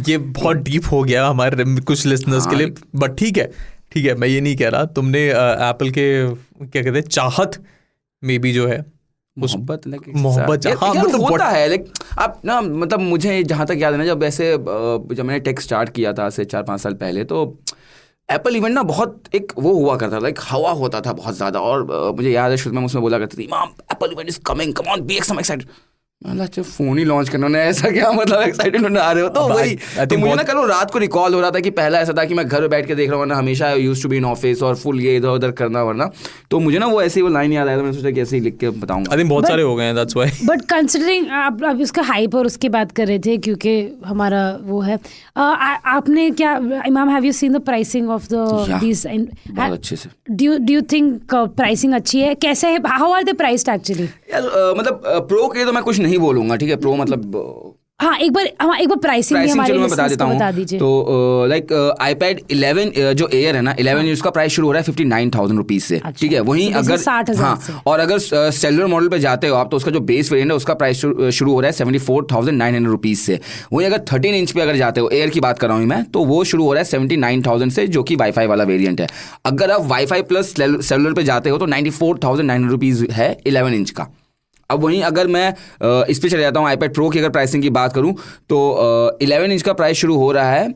ये बहुत डीप हो गया हमारे कुछ लिसनर्स के लिए, बट ठीक है, मैं ये नहीं कह रहा। तुमने एप्पल के क्या कहते हैं चाहत में भी जो है मोहब्बत हाँ, मतलब होता है लाइक आप ना, मतलब मुझे जहाँ तक याद है ना, जब मैंने टेक स्टार्ट किया था से 4-5 साल पहले, तो एप्पल इवेंट ना बहुत एक वो हुआ करता था, लाइक हवा होता था बहुत ज़्यादा, और मुझे याद है शुरू में उसमें बोला करती थी, इमाम Apple event is coming, come on be excited. अच्छा फोन ही लॉन्च करना, ऐसा क्या मतलब एक्साइटेड होने आ रहे हो? तो वही तो मुझे ना कल रात को रिकॉल हो रहा था कि पहला ऐसा था कि मैं घर में बैठ के देख रहा हूँ ना, हमेशा used to be in office और फुल ये इधर उधर करना वरना, तो मुझे ना वो ऐसे ही वो लाइन याद आया, तो मैंने सोचा कि ऐसे ही लिख के बताऊंगा। आई थिंक बहुत सारे हो गए हैं, दैट्स व्हाई। बट कंसीडरिंग आप उसका हाइप और उसकी बात कर रहे थे, क्योंकि हमारा वो है, आपने क्या Imam, have you seen the pricing of the these? बहुत अच्छे से। डू यू थिंक प्राइसिंग अच्छी है? कैसे है, how are they priced actually? यार मतलब प्रो के तो मैं कुछ नहीं बोलूंगा, ठीक है, प्रो मतलब हाँ एक बार प्राइसिंग हमारे लिसनर्स को बता दीजिए। तो लाइक iPad 11 जो एयर है ना, 11 उसका प्राइस शुरू हो रहा है 59,000 रुपीज से, ठीक है। वहीं अगर 60,000 से, और अगर सेलुलर मॉडल पे जाते हो आप, तो उसका जो बेस वेरिएंट है उसका प्राइस शुरू हो रहा है 74,900 रुपीज से। वहीं अगर 13 इंच पे अगर जाते हो, एयर की बात कर रहा हूँ मैं, तो वो शुरू हो रहा है 79,000 से, जो कि वाईफाई वाला वेरियंट है। अगर आप वाईफाई प्लस सेलुलर पे जाते हो तो 94,900 रुपीज है 11 इंच का। अब वहीं अगर मैं इस पे चले जाता हूँ, iPad Pro की अगर प्राइसिंग की बात करूँ, तो 11 इंच का प्राइस शुरू हो रहा है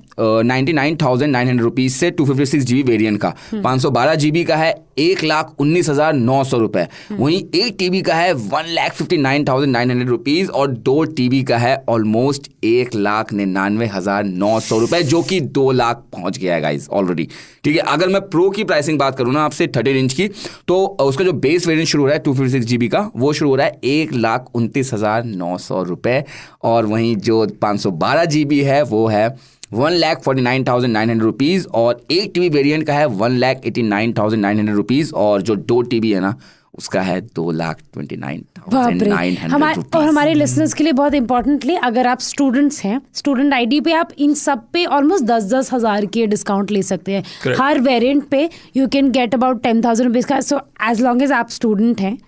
99,900 रुपीज़ से 256 GB वेरिएंट का। 512 GB का है 1,19,900 रुपए। वहीं एक टीवी का है 1,59,900 रुपीज और 2 टीवी का है ऑलमोस्ट 1,99,900 रुपए, जो कि 2 लाख पहुंच गया है गाइस ऑलरेडी। ठीक है, अगर मैं प्रो की प्राइसिंग बात करूं ना आपसे 13 इंच की, तो उसका जो बेस वेरिएंट शुरू हो रहा है 256 GB का, वो शुरू हो रहा है 1,29,900 रुपए। और वहीं जो 512 GB है वो है 1,49,900 रुपीज़ और एक टीवी वेरिएंट का है 1,89,900 रुपीज़ और जो 2 टीवी है ना उसका है 2,29,900 हमारे और हमारे लिसनर्स के लिए बहुत इंपॉर्टेंटली, अगर आप स्टूडेंट्स हैं, स्टूडेंट आईडी पे आप इन सब पे ऑलमोस्ट 10-10 हज़ार के डिस्काउंट ले सकते हैं। हर वेरिएंट पे you can get about 10,000 rupees का। सो एज लॉन्ग एज आप स्टूडेंट हैं,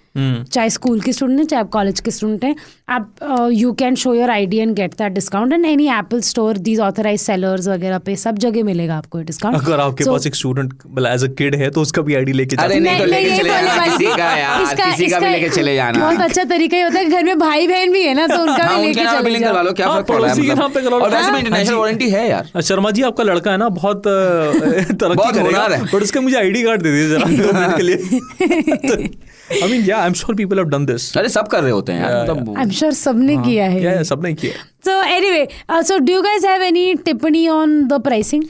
चाहे स्कूल के स्टूडेंट हैं चाहे आप कॉलेज के स्टूडेंट हैं, आप you can show your ID and get that discount and any Apple store, these authorise sellers वगैरह पे सब जगह मिलेगा आपको डिस्काउंट। अगर आपके पास एक स्टूडेंट एज अ किड है तो उसका भी आईडी लेके अरे नहीं तो लेके चले जाना किसी का यार, किसी का भी लेके चले जाना। बहुत अच्छा तरीका ही होता है, घर में भाई बहन भी है ना तो उनका भी लेके चले करवा लो, क्या फर्क पड़ रहा है मतलब। और वैसे भी इंटरनेशनल वारंटी है यार। शर्मा जी आपका लड़का है ना, बहुत तरक्की करेगा, बट उसका मुझे आईडी कार्ड दे दीजिए जरा 2 मिनट के लिए। I mean, yeah, I'm sure people have done this. अरे सब कर रहे होते हैं यार, मतलब I'm sure सबने किया है। Yeah, सबने किया। So anyway, so do you guys have any टिप्पणी on the pricing?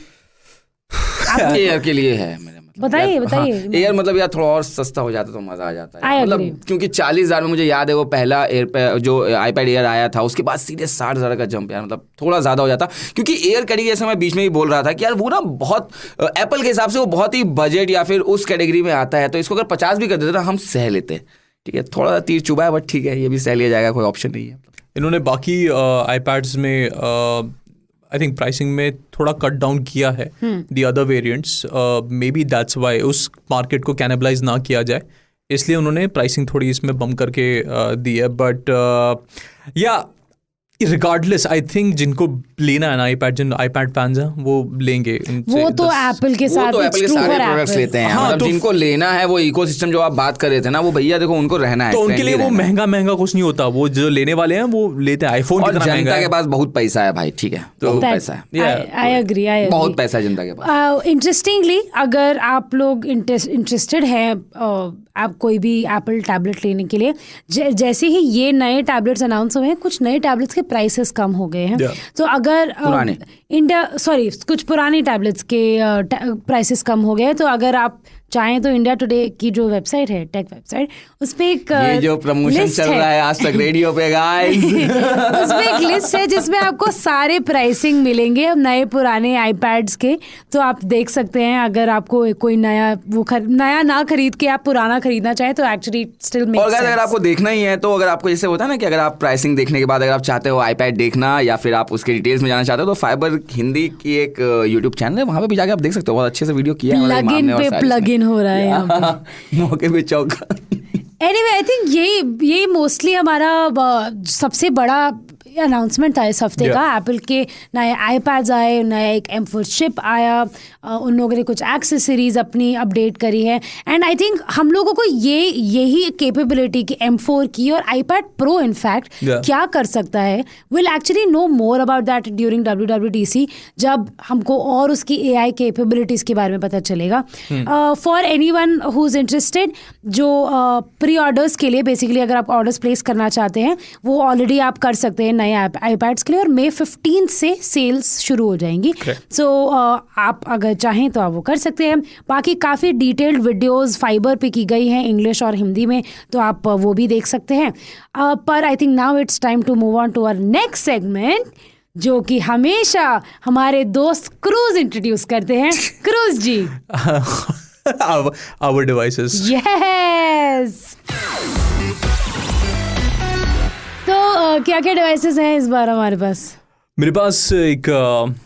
एयर के लिए है मेरे, बताइए बताइए। एयर मतलब यार थोड़ा और सस्ता हो जाता तो मजा आ जाता है I मतलब agree. क्योंकि 40,000 में मुझे याद है वो पहला एयर जो iPad एयर आया था, उसके बाद सीधे 60,000 का जंप यार, मतलब थोड़ा ज्यादा हो जाता। क्योंकि एयर कैटेगरी, जैसे मैं बीच में ही बोल रहा था कि यार वो ना बहुत एप्पल के हिसाब से वो बहुत ही बजट या फिर उस कैटेगरी में आता है, तो इसको अगर 50 भी कर देते ना हम सह लेते। ठीक है, थोड़ा सा तीर चुभा है बट ठीक है, ये भी सह लिया जाएगा, कोई ऑप्शन नहीं है। इन्होंने बाकी iPads में आई थिंक प्राइसिंग में थोड़ा कट डाउन किया है the other variants, may be that's why उस मार्केट को कैनिबलाइज ना किया जाए, इसलिए उन्होंने प्राइसिंग थोड़ी इसमें बम करके दी है। बट या रिगार्डलेस आई थिंक जिनको लेना है ना iPad, जिन iPad फैंस हैं वो लेंगे। वो तो एप्पल के साथ, वो तो एप्पल के सारे प्रोडक्ट्स लेते हैं। हाँ, मतलब तो जिनको लेना है वो इकोसिस्टम जो आप बात कर रहे थे ना, वो भैया देखो उनको रहना है, तो उनके लिए वो महंगा कुछ नहीं होता, वो जो लेने वाले हैं वो लेते हैं आईफोन कितना महंगा है। जनता के पास बहुत पैसा है भाई, ठीक है, बहुत पैसा है, आई एग्री बहुत पैसा है जनता के पास। इंटरेस्टिंगली अगर आप लोग इंटरेस्टेड हैं आप कोई भी एप्पल टैबलेट लेने के लिए, जैसे ही ये नए टैबलेट्स अनाउंस हुए हैं, कुछ नए टैबलेट्स के प्राइसेस कम हो गए हैं। तो अगर कुछ पुरानी टैबलेट्स के प्राइसेस कम हो गए, तो अगर आप चाहें तो इंडिया टुडे की जो वेबसाइट है, टेक वेबसाइट, उस पे एक ये जो प्रमोशन चल रहा है आज तक रेडियो पे गाइस, उसमें एक लिस्ट है जिसमें आपको सारे प्राइसिंग मिलेंगे अब नए पुराने iPads के। तो आप देख सकते हैं, अगर आपको कोई नया नया ना खरीद के आप पुराना खरीदना चाहें तो एक्चुअली स्टिल मेक्स और सेंस। अगर आपको देखना ही है तो अगर आपको जैसे होता है ना कि अगर आप प्राइसिंग देखने के बाद अगर आप चाहते हो iPad देखना या फिर आप उसके डिटेल्स में जाना चाहते हो, तो फाइबर हिंदी की एक यूट्यूब चैनल है, वहाँ पे भी जाके आप देख सकते हो, बहुत अच्छे से वीडियो किया है। प्लग इन हो रहा है यहाँ पे। मौके पे चौका। एनीवे आई थिंक यही मोस्टली हमारा सबसे बड़ा अनाउंसमेंट था इस हफ्ते का। एप्पल के नए iPads आए, नया एक M4 चिप आया, उन लोगों ने कुछ एक्सेसरीज अपनी अपडेट करी है। एंड आई थिंक हम लोगों को यही कैपेबिलिटी की M4 की और iPad Pro इनफैक्ट क्या कर सकता है, will actually know more about that during WWDC, जब हमको और उसकी AI कैपेबिलिटीज़ के बारे में पता चलेगा। For anyone who is interested, जो प्री ऑर्डर्स के लिए बेसिकली अगर आप ऑर्डर्स प्लेस करना चाहते हैं वो ऑलरेडी आप कर सकते हैं नए iPads के लिए, और May 15 से सेल्स शुरू हो जाएंगी। सो आप अगर चाहें तो आप वो कर सकते हैं। बाकी काफ़ी डिटेल्ड वीडियोस फाइबर पे की गई हैं इंग्लिश और हिंदी में, तो आप वो भी देख सकते हैं। पर I think now it's time to move on to our next segment, जो कि हमेशा हमारे दोस्त क्रूज इंट्रोड्यूस करते हैं। Cruz ji. our devices. Yes. तो क्या क्या डिवाइसेस हैं इस बार हमारे पास? मेरे पास एक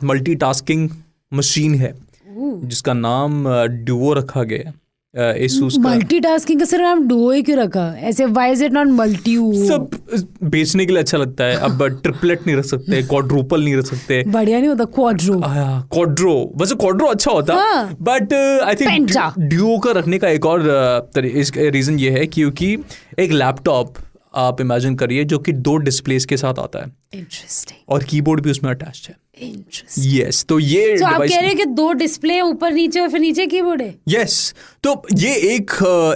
मल्टीटास्किंग मशीन है जिसका नाम डुओ रखा गया है। Asus का मल्टीटास्किंग का सिर्फ नाम डुओ ही क्यों रखा? ऐसे व्हाई इज इट नॉट मल्टीओ? सब बेचने के लिए अच्छा लगता है। अब ट्रिपलेट नहीं रख सकते, क्वाड्रुपल नहीं रख सकते। बढ़िया नहीं होता क्वाड्रो? वैसे क्वाड्रो अच्छा होता, बट आई थिंक डुओ का रखने का एक और रीजन ये है क्योंकि एक लैपटॉप आप इमेजिन करिए जो कि 2 डिस्प्लेस के साथ आता है। इंटरेस्टिंग। और कीबोर्ड भी उसमें अटैच्ड है। Interesting. यस तो ये तो आप device- कह रहे हैं कि 2 डिस्प्ले ऊपर नीचे और फिर नीचे कीबोर्ड है? यस तो ये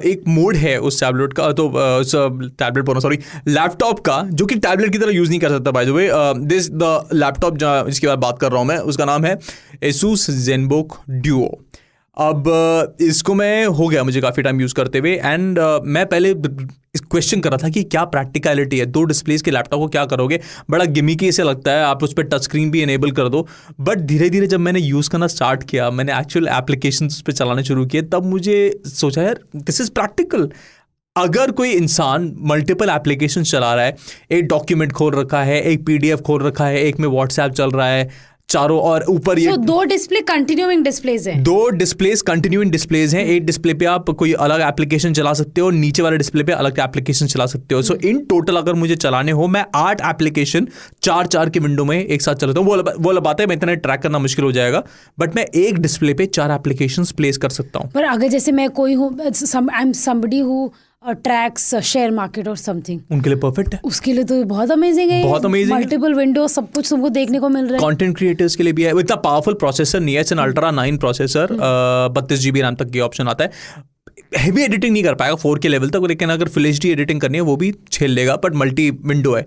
एक मोड है उस टैबलेट का, तो उस टैबलेट बोलो सॉरी लैपटॉप का, जो कि टैबलेट की तरह यूज़ नहीं कर सकता by the way. This the laptop जिसकी बात कर रहा हूँ मैं, उसका नाम है Asus ZenBook Duo। अब इसको मैं हो गया मुझे काफ़ी टाइम यूज़ करते हुए, एंड मैं पहले क्वेश्चन कर रहा था कि क्या प्रैक्टिकलिटी है 2 डिस्प्लेस के लैपटॉप को, क्या करोगे, बड़ा गिमिकी से लगता है, आप उस पर टच स्क्रीन भी इनेबल कर दो। बट धीरे धीरे जब मैंने यूज़ करना स्टार्ट किया, मैंने एक्चुअल एप्लीकेशन उस पर चलाने शुरू किए, तब मुझे सोचा यार दिस इज़ प्रैक्टिकल। अगर कोई इंसान मल्टीपल एप्लीकेशन चला रहा है, एक डॉक्यूमेंट खोल रखा है, एक PDF खोल रखा है, एक में व्हाट्सएप चल रहा है, चारों और ऊपर ये 2 डिस्प्ले कंटिन्यूइंग डिस्प्लेज हैं। 2 डिस्प्लेस कंटिन्यूइंग डिस्प्लेस हैं। एक डिस्प्ले पे आप कोई अलग एप्लीकेशन चला सकते हो, नीचे वाले डिस्प्ले पे अलग एप्लीकेशन चला सकते हो। सो इन टोटल अगर मुझे चलाने हो, मैं 8 एप्लीकेशन 4 के विंडो में एक साथ चलाता हूँ। वो बात है, मैं इतना ट्रैक करना मुश्किल हो जाएगा, बट मैं एक डिस्प्ले पे 4 एप्लीकेशन प्लेस कर सकता हूँ। पर अगर जैसे मैं कोई हूँ, I am somebody who tracks share market और समथिंग, उनके लिए परफेक्ट है, उसके लिए तो बहुत अमेजिंग है। बहुत amazing है। मल्टीपल विंडो, सब कुछ तुमको देखने को मिल रहा है। कंटेंट क्रिएटर्स के लिए भी है। इतना पावरफुल प्रोसेसर नहीं है, it's an ultra 9 processor, 32 GB RAM तक की ऑप्शन आता है। हैवी एडिटिंग नहीं कर पाएगा 4K लेवल तक, लेकिन अगर फुल HD एडिटिंग करनी है वो भी झेल लेगा, बट मल्टी विंडो है।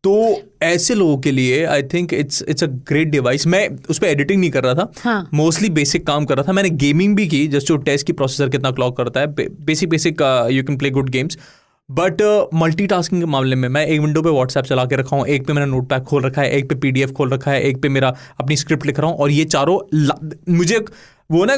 तो ऐसे लोगों के लिए आई think it's a great device. मैं उस पर एडिटिंग नहीं कर रहा था, हाँ। मोस्टली बेसिक काम कर रहा था। मैंने गेमिंग भी की, जस्ट जो टेस्ट की प्रोसेसर कितना क्लॉक करता है, basic you can play good games. But multitasking के मामले में मैं एक विंडो पे व्हाट्सएप चला के रखा हूँ, एक पे मैंने नोटपैड खोल रखा है, एक पे PDF खोल रखा है, एक पे मेरा अपनी स्क्रिप्ट लिख रहा हूँ, और ये चारों मुझे वो ना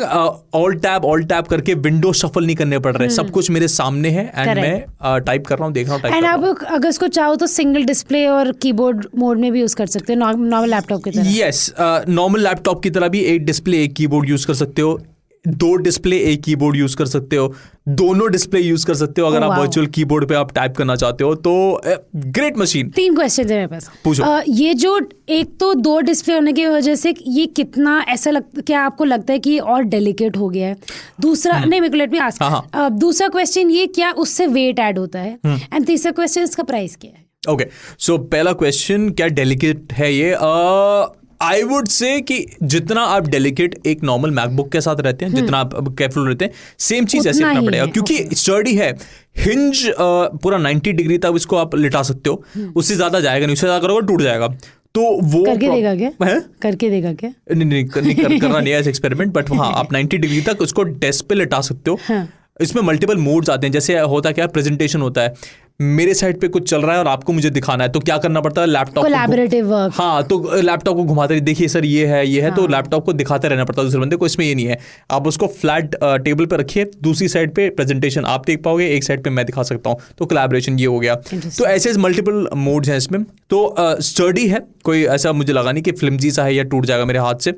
ऑल टैब करके विंडो शफल नहीं करने पड़ रहे, सब कुछ मेरे सामने है, एंड मैं टाइप कर रहा हूँ, देख रहा हूँ, टाइप एंड कर आप रहा हूँ। अगर इसको चाहो तो सिंगल डिस्प्ले और कीबोर्ड मोड में भी यूज कर सकते हो, नॉर्मल लैपटॉप की तरह। यस, नॉर्मल लैपटॉप की तरह भी एक डिस्प्ले एक कीबोर्ड यूज कर सकते हो, 2 डिस्प्ले एक कीबोर्ड यूज कर सकते हो, दोनों डिस्प्ले यूज कर सकते हो अगर आप वर्चुअल कीबोर्ड पे आप टाइप करना चाहते हो। तो ग्रेट मशीन। 3 क्वेश्चन है मेरे पास। पूछो। ये जो एक तो 2 डिस्प्ले होने की वजह से ये कितना ऐसा क्या आपको लगता है कि और डेलिकेट हो गया है? दूसरा नहीं, मेरे को लेट मी आस्क, दूसरा क्वेश्चन ये, क्या उससे वेट ऐड होता है? एंड तीसरा क्वेश्चन, इसका प्राइस क्या है? ओके, सो पहला क्वेश्चन, क्या डेलिकेट है ये? आई वुड से कि जितना आप डेलिकेट एक नॉर्मल मैकबुक के साथ रहते हैं, जितना आप केयरफुल रहते हैं, सेम चीज ऐसे रखना पड़ेगा, क्योंकि स्टर्डी है। हिंज पूरा 90 डिग्री तक इसको आप लिटा सकते हो, उससे ज्यादा जाएगा नहीं, उससे ज्यादा करोगे टूट जाएगा। तो वो करके देगा क्या? है? करके देगा क्या? नहीं करना नहीं है ऐसे एक्सपेरिमेंट, बट हाँ आप 90 डिग्री तक उसको डेस्क पे लिटा सकते हो। हाँ। इसमें मल्टीपल मोड्स आते हैं, जैसे होता क्या, प्रेजेंटेशन होता है, मेरे साइड पे कुछ चल रहा है और आपको मुझे दिखाना है, तो क्या करना पड़ता है, लैपटॉप कोलैबोरेटिव वर्क। हाँ, तो लैपटॉप को घुमाते रहिए, देखिए सर ये है हाँ। तो लैपटॉप को दिखाते रहना पड़ता है दूसरे बंदे को। इसमें ये नहीं है, आप उसको फ्लैट टेबल पे रखिए, दूसरी साइड पे प्रेजेंटेशन आप देख पाओगे, एक साइड पे मैं दिखा सकता हूँ, तो कोलैबोरेशन ये हो गया। तो ऐसे मल्टीपल मोड्स हैं इसमें। तो स्टर्डी है, कोई ऐसा मुझे लगा नहीं कि फ्लिमजी सा है या टूट जाएगा मेरे हाथ से।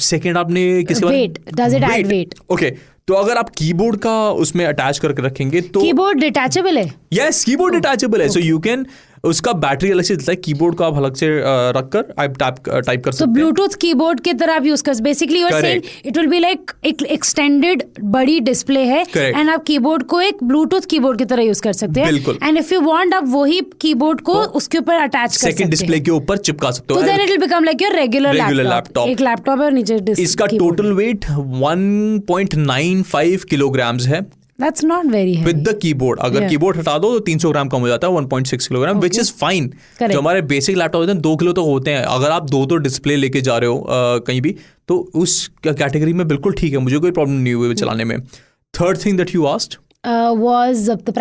सेकेंड आपने किसके बारे में? Wait, does it add weight? Okay, तो अगर आप कीबोर्ड का उसमें अटैच करके रखेंगे तो कीबोर्ड डिटैचेबल है? यस, कीबोर्ड डिटैचेबल है, सो यू कैन, उसका बैटरी अलग से देता है, कीबोर्ड को आप अलग से रखकर आप टाइप कर सकते तो हैं। ब्लूटूथ कीबोर्ड की तरह आप यूज कर, basically you are saying it will be like एक एक्सटेंडेड बड़ी डिस्प्ले है, एंड आप कीबोर्ड को एक ब्लूटूथ कीबोर्ड की तरह यूज कर सकते हैं। बिल्कुल। एंड इफ यू वांट, आप वही कीबोर्ड को उसके ऊपर अटैच कर सकते हैं, सेकंड डिस्प्ले के ऊपर चिपका सकते हो, तो then it will become like your regular laptop. एक लैपटॉप है और नीचे इसका टोटल वेट 1.95 किलोग्राम्स है। That's not very heavy. With the keyboard, अगर कीबोर्ड हटा दो तो 300 ग्राम कम हो जाता है, 1.6 किलोग्राम, विच इज फाइन। जो हमारे बेसिक लैपटॉप होते हैं 2 किलो तो होते हैं, अगर आप 2 डिस्प्ले लेके जा रहे हो कहीं भी, तो उस कैटेगरी में बिल्कुल ठीक है, मुझे कोई प्रॉब्लम नहीं हुई चलाने में। Third thing that you asked was the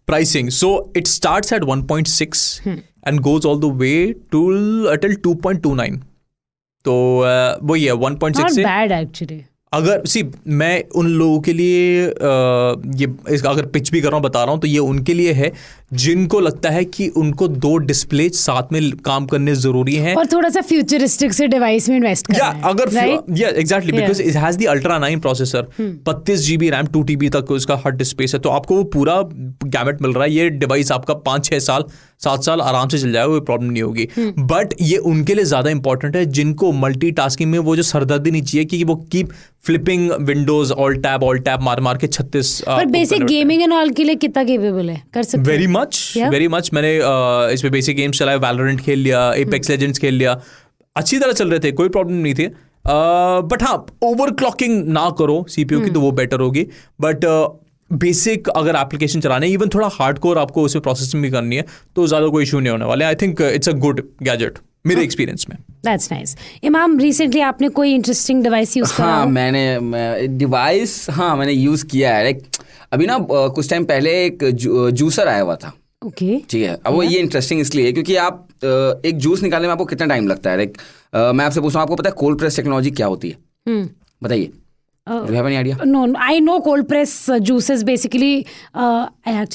pricing. So it starts at 1.6 and goes all the way till 2.29. तो वो ये 1.6 Not से bad actually. अगर मैं उन लोगों के लिए अगर पिच भी कर रहा हूँ, बता रहा हूँ, तो ये उनके लिए है जिनको लगता है कि उनको 2 डिस्प्ले साथ में काम करने जरूरी हैं, और थोड़ा सा फ्यूचरिस्टिक से डिवाइस में इन्वेस्ट करना है, अगर exactly, because it has the ultra 9 processor, 32 GB RAM, 2 TB तक उसका हार्ड स्पेस है, तो आपको वो पूरा गैमेट मिल रहा है। ये डिवाइस आपका 5-6 साल 7 साल आराम से चल जाएगा, कोई प्रॉब्लम नहीं होगी। बट ये उनके लिए ज्यादा इंपॉर्टेंट है जिनको मल्टीटास्किंग में वो जो सरदर्दी नहीं चाहिए कि वो keep flipping Windows, all tab मार के 36। पर बेसिक गेमिंग एंड ऑल के लिए कितना केपेबल है, कर सकते हैं? Very much. मैंने इसमें बेसिक गेम्स चलाए, वैलोरेंट खेल लिया, एपेक्स लेजेंड्स खेल लिया, अच्छी तरह चल रहे थे, कोई प्रॉब्लम नहीं थी। बट हाँ, ओवर क्लॉकिंग ना करो CPU की, तो वो बेटर होगी। बट बेसिक अगर एप्लीकेशन चलाना है, इवन थोड़ा हार्डकोर आपको उसमें प्रोसेसिंग भी करनी है, तो ज़्यादा कोई इशू नहीं होने वाला है। I think it's a good gadget मेरे एक्सपीरियंस में। That's nice. इमाम, रिसेंटली आपने कोई इंटरेस्टिंग डिवाइस यूज करा? हाँ, मैंने डिवाइस मैंने यूज़ किया है। लाइक अभी ना कुछ टाइम पहले एक जूसर आया हुआ था। ओके, ठीक है। अब वो ये इंटरेस्टिंग इसलिए है क्योंकि आप एक जूस निकालने में आपको कितना टाइम लगता है। लाइक मैं आपसे पूछ रहा हूँ, आपको पता है कोल्ड प्रेस टेक्नोलॉजी क्या होती है? बताइए। Do you have any idea? No, I know cold press juices. Basically, I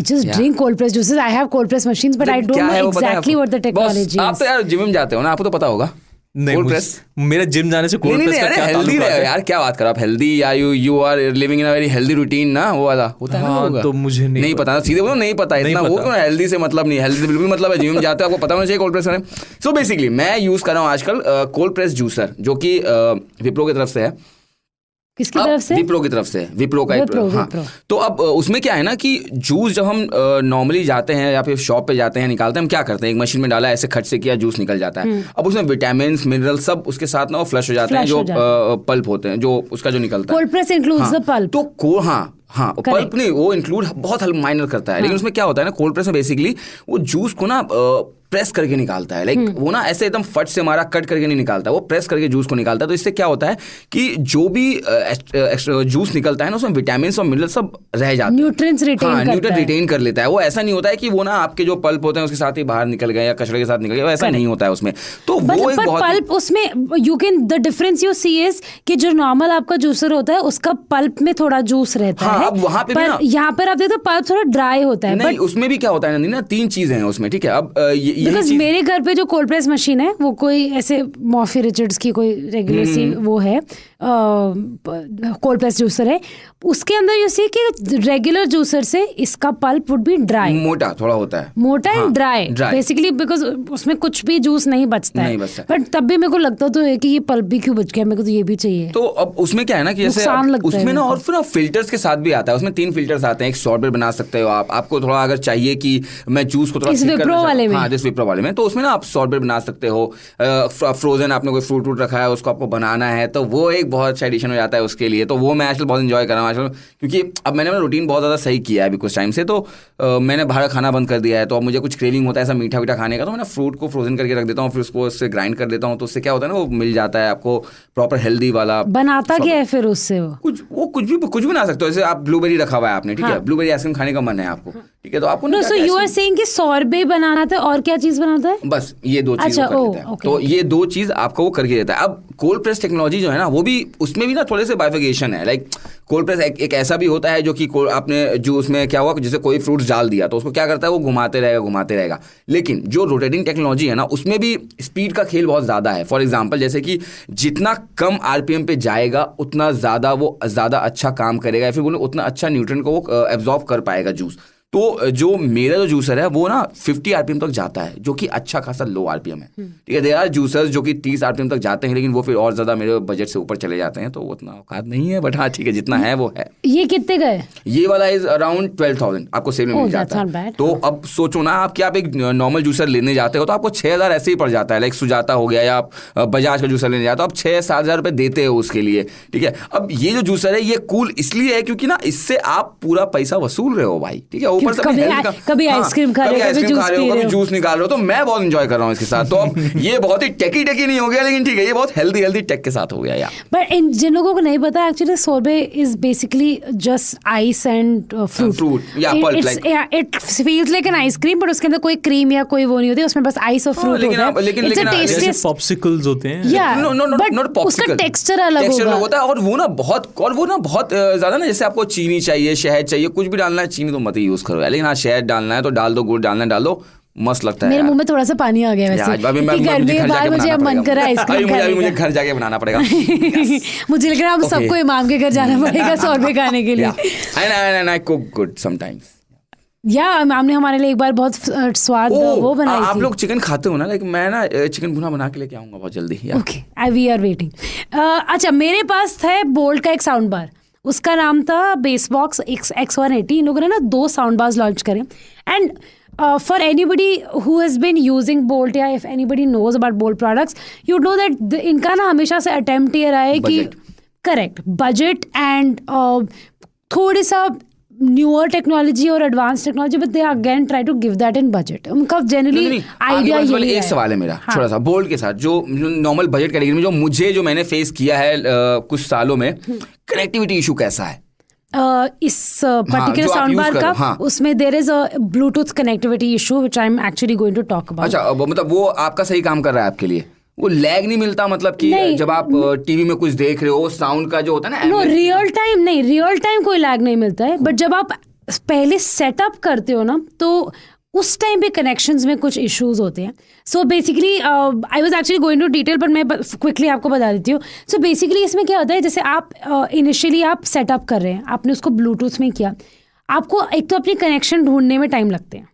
just drink cold press juices. I have cold press machines, but I don't know exactly what the technology is. आप तो यार जिम में जाते हो ना, आपको तो पता होगा। नहीं, कोल्ड प्रेस मेरा जिम जाने से कोल्ड प्रेस का क्या ताल्लुक है? यार क्या बात कर आप, हेल्दी या you are living in a very healthy routine ना, वो वाला होता है ना। हाँ, तो मुझे नहीं पता, सीधे बोलो नहीं पता इतना। वो क्यों, हेल्दी से मतलब नहीं, हेल्दी से बिल्कुल मतलब है। जिम में जाते हो आपको पता होना चाहिए कोल्ड प्रेस में। सो बेसिकली मैं यूज कर रहा हूँ आजकल कोल्ड प्रेस जूसर, जो कि विप्रो की तरफ से है। किसकी तरफ से? विप्रो की तरफ से, विप्रो का विप्रो। तो अब उसमें क्या है ना कि जूस जब हम नॉर्मली जाते हैं या फिर शॉप पे जाते हैं निकालते हैं, हम क्या करते हैं, एक मशीन में डाला, ऐसे खट से किया, जूस निकल जाता है। अब उसमें विटामिन मिनरल सब उसके साथ ना वो फ्लश हो जाते हैं, जो पल्प होते हैं, जो उसका जो निकलता है। Cold press includes the pulp. तो हाँ पल्प नहीं, वो इंक्लूड बहुत माइनर करता है। लेकिन उसमें क्या होता है ना, कोल्ड प्रेस में बेसिकली वो जूस को ना प्रेस करके निकालता है। लाइक वो ना ऐसे एकदम फट से हमारा कट करके नहीं निकालता, वो प्रेस करके जूस को निकालता है। तो इससे क्या होता है कि जो भी जूस निकलता है ना, उसमें विटामिन और मिनरल सब रह जाते हैं, न्यूट्रिएंट्स रिटेन कर लेता है। वो ऐसा नहीं होता है कि वो ना आपके जो पल्प होते हैं उसके साथ ही बाहर निकल गए या कचरे के साथ निकल गए, ऐसा नहीं होता है उसमें। तो वो एक बहुत पल्प उसमें you can the difference you see is कि जो नॉर्मल आपका जूसर होता है उसका पल्प में थोड़ा जूस रहता है। अब वहां पे पर यहाँ पर आप देखते हो पल्प थोड़ा ड्राई होता है। नहीं, उसमें भी क्या होता है ना, 3 चीजें हैं उसमें। ठीक है। अब मेरे घर पे जो कोल्ड प्रेस मशीन है वो कोई ऐसे मॉफी रिचर्ड्स की कोई रेगुलर सी वो है कोल्ड प्रेस जूसर है। उसके अंदर यू सी कि रेगुलर जूसर से इसका पल्प वुड बी ड्राई, मोटा थोड़ा होता है, मोटा एंड ड्राई बेसिकली, बिकॉज उसमें कुछ भी जूस नहीं बचता है। बट तब भी मेरे को लगता तो है कि ये पल्प भी क्यों बच गया, मेरे को तो ये भी चाहिए। तो अब उसमें क्या है ना कि जैसे उसमें ना और फिर फिल्टर्स के साथ भी आता है। उसमें 3 फिल्टर्स आते हैं। एक सॉर्बेट बना सकते हो आप, आपको थोड़ा अगर चाहिए कि मैं जूस को थोड़ा विप्रो वाले में, जिस विप्रो वाले में, तो उसमें ना आप सॉर्बेट बना सकते हो। फ्रोजन आपने कोई फ्रूट रखा है, उसको आपको बनाना है, तो वो एक बहुत अच्छा एडिशन हो जाता है उसके लिए। तो वो मैं आजकल बहुत एंजॉय कर रहा हूँ आजकल, क्योंकि अब मैंने अपना रूटीन बहुत ज़्यादा सही किया है अभी कुछ टाइम से। तो मैंने बाहर खाना बंद कर दिया है। तो अब मुझे कुछ क्रेविंग होता है ऐसा मीठा वीठा खाने का, तो मैं फ्रूट को फ्रोजन करके रख देता हूँ, फिर उसको उससे ग्राइंड कर देता हूँ। तो उससे क्या होता है ना, वो मिल जाता है आपको प्रॉपर हेल्दी वाला। बनाता क्या है फिर उससे? कुछ भी बना सकते हो। जैसे आप ब्लूबेरी रखा हुआ है आपने, ठीक है, ब्लूबेरी आइसक्रीम खाने का मन है आपको, ठीक है, तो आपको no, so you are saying कि सॉर्बे बनाना था और क्या चीज बनाता है? बस ये 2 चीज कर देता है। तो ये 2 चीज आपको वो करके देता है। अब कोल्ड प्रेस टेक्नोलॉजी जो है ना, वो भी उसमें भी ना थोड़े से बाइफिकेशन है। लाइक कोल्ड प्रेस एक ऐसा भी होता है जो कि आपने जूस में क्या हुआ, जैसे कोई फ्रूट्स डाल दिया तो उसको क्या करता है, वो घुमाते रहेगा। लेकिन जो रोटेटिंग टेक्नोलॉजी है ना, उसमें भी स्पीड का खेल बहुत ज्यादा है। फॉर एग्जाम्पल, जैसे कि जितना कम RPM पे जाएगा उतना ज्यादा वो ज्यादा अच्छा काम करेगा, या फिर बोले उतना अच्छा न्यूट्रिएंट को वो एब्जॉर्ब कर पाएगा जूस। तो जो मेरा जो जूसर है वो ना 50 RPM तक जाता है, जो कि अच्छा खासा लो RPM है। ठीक है। देयर आर जूसर्स जो कि 30 RPM तक जाते हैं, लेकिन वो फिर और ज्यादा मेरे बजट से ऊपर चले जाते हैं, तो उतना औकात नहीं है। बट हाँ ठीक है, जितना है वो है। ये कितने का है? ये वाला इज अराउंड 12,000 आपको सेल में मिल जाता है। तो अब सोचो ना आप कि आप एक नॉर्मल जूसर लेने जाते हो तो आपको 6,000 ऐसे ही पड़ जाता है। लाइक सुजाता हो गया या आप बजाज का जूसर लेने जाते हो, आप 6-7 हज़ार रुपये देते हो उसके लिए। ठीक है। अब ये जो जूसर है ये कूल इसलिए है क्योंकि ना इससे आप पूरा पैसा वसूल रहे हो भाई। ठीक है। ऊपर से कभी आइसक्रीम खा रहे हो, कभी जूस निकाल रहे हो, तो मैं बहुत एंजॉय कर रहा हूँ इसके साथ। तो अब ये बहुत ही टेकी नहीं हो गया, लेकिन ठीक है, ये बहुत हेल्दी टेक के साथ हो गया यार। बट जिन लोगों को नहीं पता, actually sorbet is basically just ice and fruit या pulp. Like it feels like an ice cream, but उसके अंदर कोई क्रीम या कोई वो नहीं होती, उसमें बस आइस और फ्रूट होता है। लेकिन पॉप्सिकल्स होते हैं, बट उसका टेक्सचर अलग होता है। और वो ना बहुत ज्यादा ना, जैसे आपको चीनी चाहिए, शहद चाहिए, कुछ भी डालना है, चीनी तो मत ही यूज करो, लेकिन हाँ शहद डालना है तो डाल दो, गुड़ डालना है डाल दो, मस्त लगता है। मेरे मुंह में थोड़ा सा पानी आ गया वैसे, गर्मी के बाद मुझे अब मन कर रहा है आइसक्रीम खाने का। मुझे घर जाके बनाना पड़ेगा। मुझे लग रहा है अब सबको इमाम के घर जाना पड़ेगा सोर्बे खाने के लिए। I cook good sometimes. या इमाम ने हमारे लिए एक बार बहुत स्वाद वो बनाई थी। आप लोग चिकन खाते हो ना? लाइक मैं ना चिकन भुना बना के लेके आऊंगा बहुत जल्दी। Okay, we are waiting. अच्छा, मेरे पास था बोल्ट का एक साउंड बार, उसका नाम था बेसबॉक्स X180। इन लोगों ने ना 2 साउंड बार्स लॉन्च करे, and for anybody who has been using Bolt या if anybody knows about Bolt products, you know that इनका ना हमेशा से attempt ये रहा है कि correct budget and थोड़ी सा newer technology और advanced technology, but they again try to give that in budget. उनका generally idea यही है. एक सवाल है मेरा थोड़ा सा बोल्ट के साथ, जो नॉर्मल बजट कैटेगरी में जो मैंने फेस किया है कुछ सालों में, कनेक्टिविटी इशू कैसा है इस पर्टिकुलर साउंड बार का? हाँ. उसमें there is a Bluetooth connectivity issue which I am actually going to talk about. अच्छा, मतलब वो आपका सही काम कर रहा है आपके लिए? वो लैग नहीं मिलता, मतलब कि जब आप टीवी में कुछ देख रहे हो साउंड का जो होता है ना? नो, रियल टाइम कोई लैग नहीं मिलता है, बट जब आप पहले सेटअप करते हो ना तो उस टाइम पे कनेक्शंस में कुछ इश्यूज होते हैं. So basically I was actually going to detail, but मैं क्विकली आपको बता देती हूँ. सो बेसिकली इसमें क्या होता है, जैसे आप इनिशियली आप सेटअप कर रहे हैं, आपने उसको ब्लूटूथ में किया, आपको एक तो अपनी कनेक्शन ढूंढने में टाइम लगते हैं.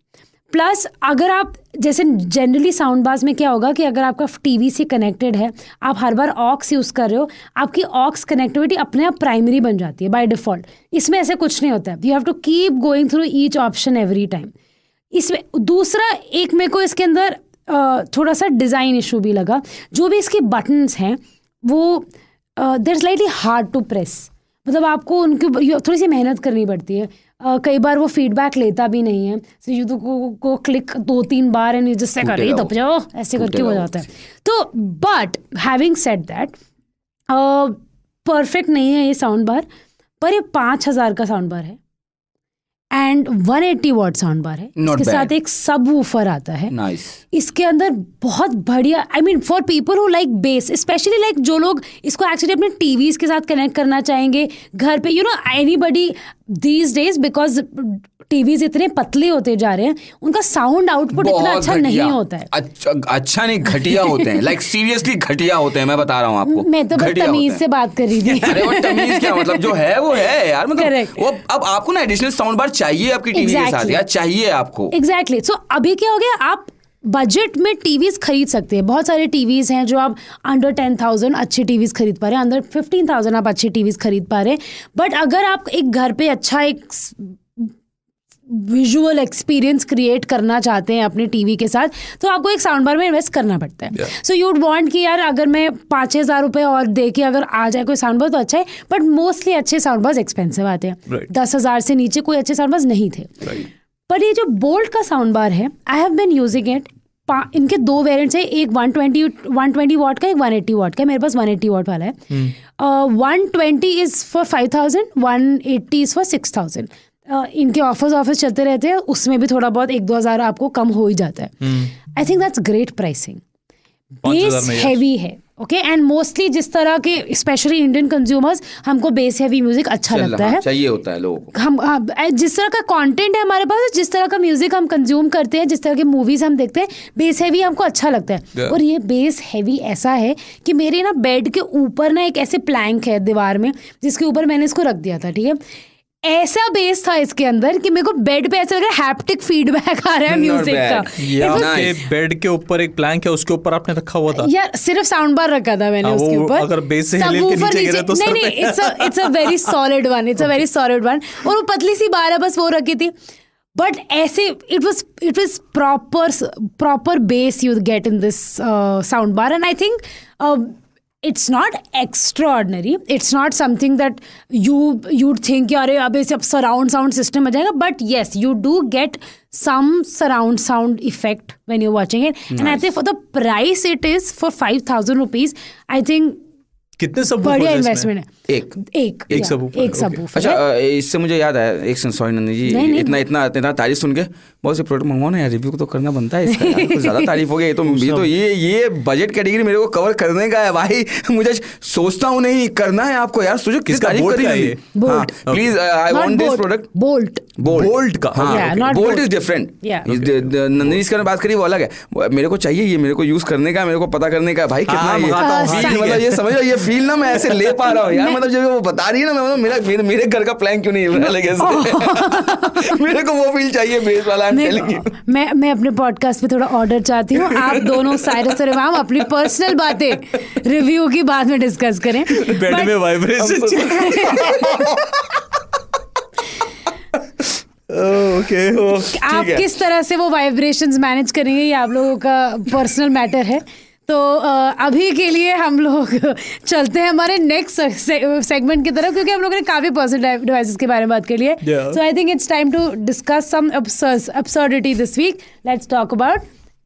प्लस अगर आप जैसे जनरली साउंड बार्स में क्या होगा कि अगर आपका टीवी से कनेक्टेड है, आप हर बार ऑक्स यूज़ कर रहे हो, आपकी ऑक्स कनेक्टिविटी अपने आप प्राइमरी बन जाती है बाय डिफ़ॉल्ट. इसमें ऐसे कुछ नहीं होता है. You have to keep going through each option every time. इसमें दूसरा एक मेरे को इसके अंदर थोड़ा सा डिज़ाइन इशू भी लगा. जो भी इसके बटन्स हैं वो they're slightly hard to press. मतलब आपको उनकी थोड़ी सी मेहनत करनी पड़ती है. कई बार वो फीडबैक लेता भी नहीं है. सो यू को क्लिक 2-3 बार एंड जिससे कर ही दब जाओ, ऐसे करके हो जाता है. तो but having said that, perfect नहीं है ये साउंड बार, पर ये 5,000 का साउंड बार है एंड 180 वॉट साउंड बार है. इसके साथ एक सब वूफर आता है. Nice. इसके अंदर बहुत बढ़िया, I mean for people who like base, specially like जो लोग इसको एक्चुअली अपने टीवीज के साथ कनेक्ट करना चाहेंगे घर पे. You know anybody these days, because TVs इतने पतले होते जा रहे हैं, उनका साउंड आउटपुट इतना अच्छा नहीं होता है. अच्छा नहीं, घटिया होते हैं. लाइक सीरियसली घटिया होते हैं, मैं बता रहा हूँ आपको. मैं तो बस तमीज से बात कर रही थी. अरे वो तमीज क्या, मतलब जो है वो है यार. मतलब वो अब आपको ना एडिशनल साउंड बार चाहिए आपकी टीवी के साथ यार, चाहिए आपको. एग्जैक्टली. सो अभी क्या हो गया, आप बजट में टीवीज खरीद सकते हैं. बहुत सारे टीवीज हैं जो आप अंडर 10,000 अच्छी टीवीज खरीद पा रहे हैं, अंडर 15,000 आप अच्छी टीवीज खरीद पा रहे हैं. बट अगर आप एक घर पे अच्छा एक विजुअल एक्सपीरियंस क्रिएट करना चाहते हैं अपने टीवी के साथ, तो आपको एक साउंड बार में इन्वेस्ट करना पड़ता है. सो यूड वांट कि यार अगर मैं 5,000 रुपये और दे के अगर आ जाए कोई साउंड बार तो अच्छा है. बट मोस्टली अच्छे साउंड बार्स एक्सपेंसिव आते हैं. 10,000 से नीचे कोई अच्छे साउंड बार्स नहीं थे. पर ये जो बोल्ट का साउंड बार है, I have been using it. इनके 2 वेरिएंट्स है, एक 120 वॉट का, एक 180 वॉट का. मेरे पास 180 वॉट वाला है. 120 इज़ फॉर 5,000, 180 इज़ फॉर 6,000. इनके ऑफर्स चलते रहते हैं, उसमें भी थोड़ा बहुत 1-2 हज़ार आपको कम हो ही जाता है. I think that's great pricing. Base heavy है, ओके. एंड मोस्टली जिस तरह के स्पेशली इंडियन कंज्यूमर्स, हमको बेस हैवी म्यूजिक अच्छा लगता है, चाहिए होता है लोगों को. हम जिस तरह का कंटेंट है हमारे पास, जिस तरह का म्यूजिक हम कंज्यूम करते हैं, जिस तरह की मूवीज हम देखते हैं, बेस हैवी हमको अच्छा लगता है. और ये बेस हैवी ऐसा है कि मेरे ना बेड के ऊपर ना एक ऐसे प्लैंक है दीवार में, जिसके ऊपर मैंने इसको रख दिया था. ठीक है, ऐसा बेस था इसके अंदर कि मेरे को बेड पे ऐसा लग रहा है हैप्टिक फीडबैक आ रहा है म्यूजिक का. आपके बेड के ऊपर एक प्लैंक है, उसके ऊपर आपने रखा हुआ था यार? सिर्फ साउंड बार रखा था मैंने उसके ऊपर. अगर बेस से हिल के नीचे गिरे तो नहीं, it's a very solid one, it's a very solid one. और वो पतली सी बार है, बस वो रखी थी. बट ऐसे it was proper base you get in this sound bar. And I think it's not extraordinary, it's not something that you'd think यार अबे सब surround sound system आ जाएगा. But yes, you do get some surround sound effect when you're watching it. Nice. And I think for the price it is for 5,000 rupees, I think कितने सब बढ़िया इन्वेस्टमेंट है. एक सबवूफर. अच्छा, इससे मुझे याद आया, एक सॉरी नंदी जी, इतना तारीफ सुन के बहुत से प्रोडक्ट मंगवाओ ना यार, रिव्यू तो करना बनता है इसका. कुछ ज़्यादा तारीफ हो गई. ये बजट कैटेगरी मेरे को कवर करने का है भाई. मुझे सोचता हूँ नहीं करना है आपको यार. सोचो किसका तारीफ करिए. Please, I want this product. Bolt का. Bolt is different. नंदिनी इसका बात करी वो अलग है. मेरे को चाहिए ये, मेरे को यूज करने का, मेरे को पता करने का भाई कितना मतलब ये समझ ये फील ना मैं ऐसे ले पा रहा हूँ यार. मतलब जब वो बता रही है ना, मैं मेरे घर का प्लान क्यों नहीं हिल रहा है. मेरे को वो फील चाहिए बेस वाला. मैं अपने पॉडकास्ट पे थोड़ा ऑर्डर चाहती हूँ. आप दोनों साइरस और इमाम अपनी पर्सनल बातें रिव्यू की बाद में डिस्कस करें. बेड में वाइब्रेशन. ओके आप किस तरह से वो वाइब्रेशंस मैनेज करेंगे ये आप लोगों का पर्सनल मैटर है। तो अभी के लिए हम लोग चलते हैं हमारे नेक्स्ट सेगमेंट की तरफ, क्योंकि हम लोगों ने काफ़ी पर्सनल डिवाइसेस के बारे में बात कर ली है। So I think it's time to discuss some absurdity this week. Let's talk about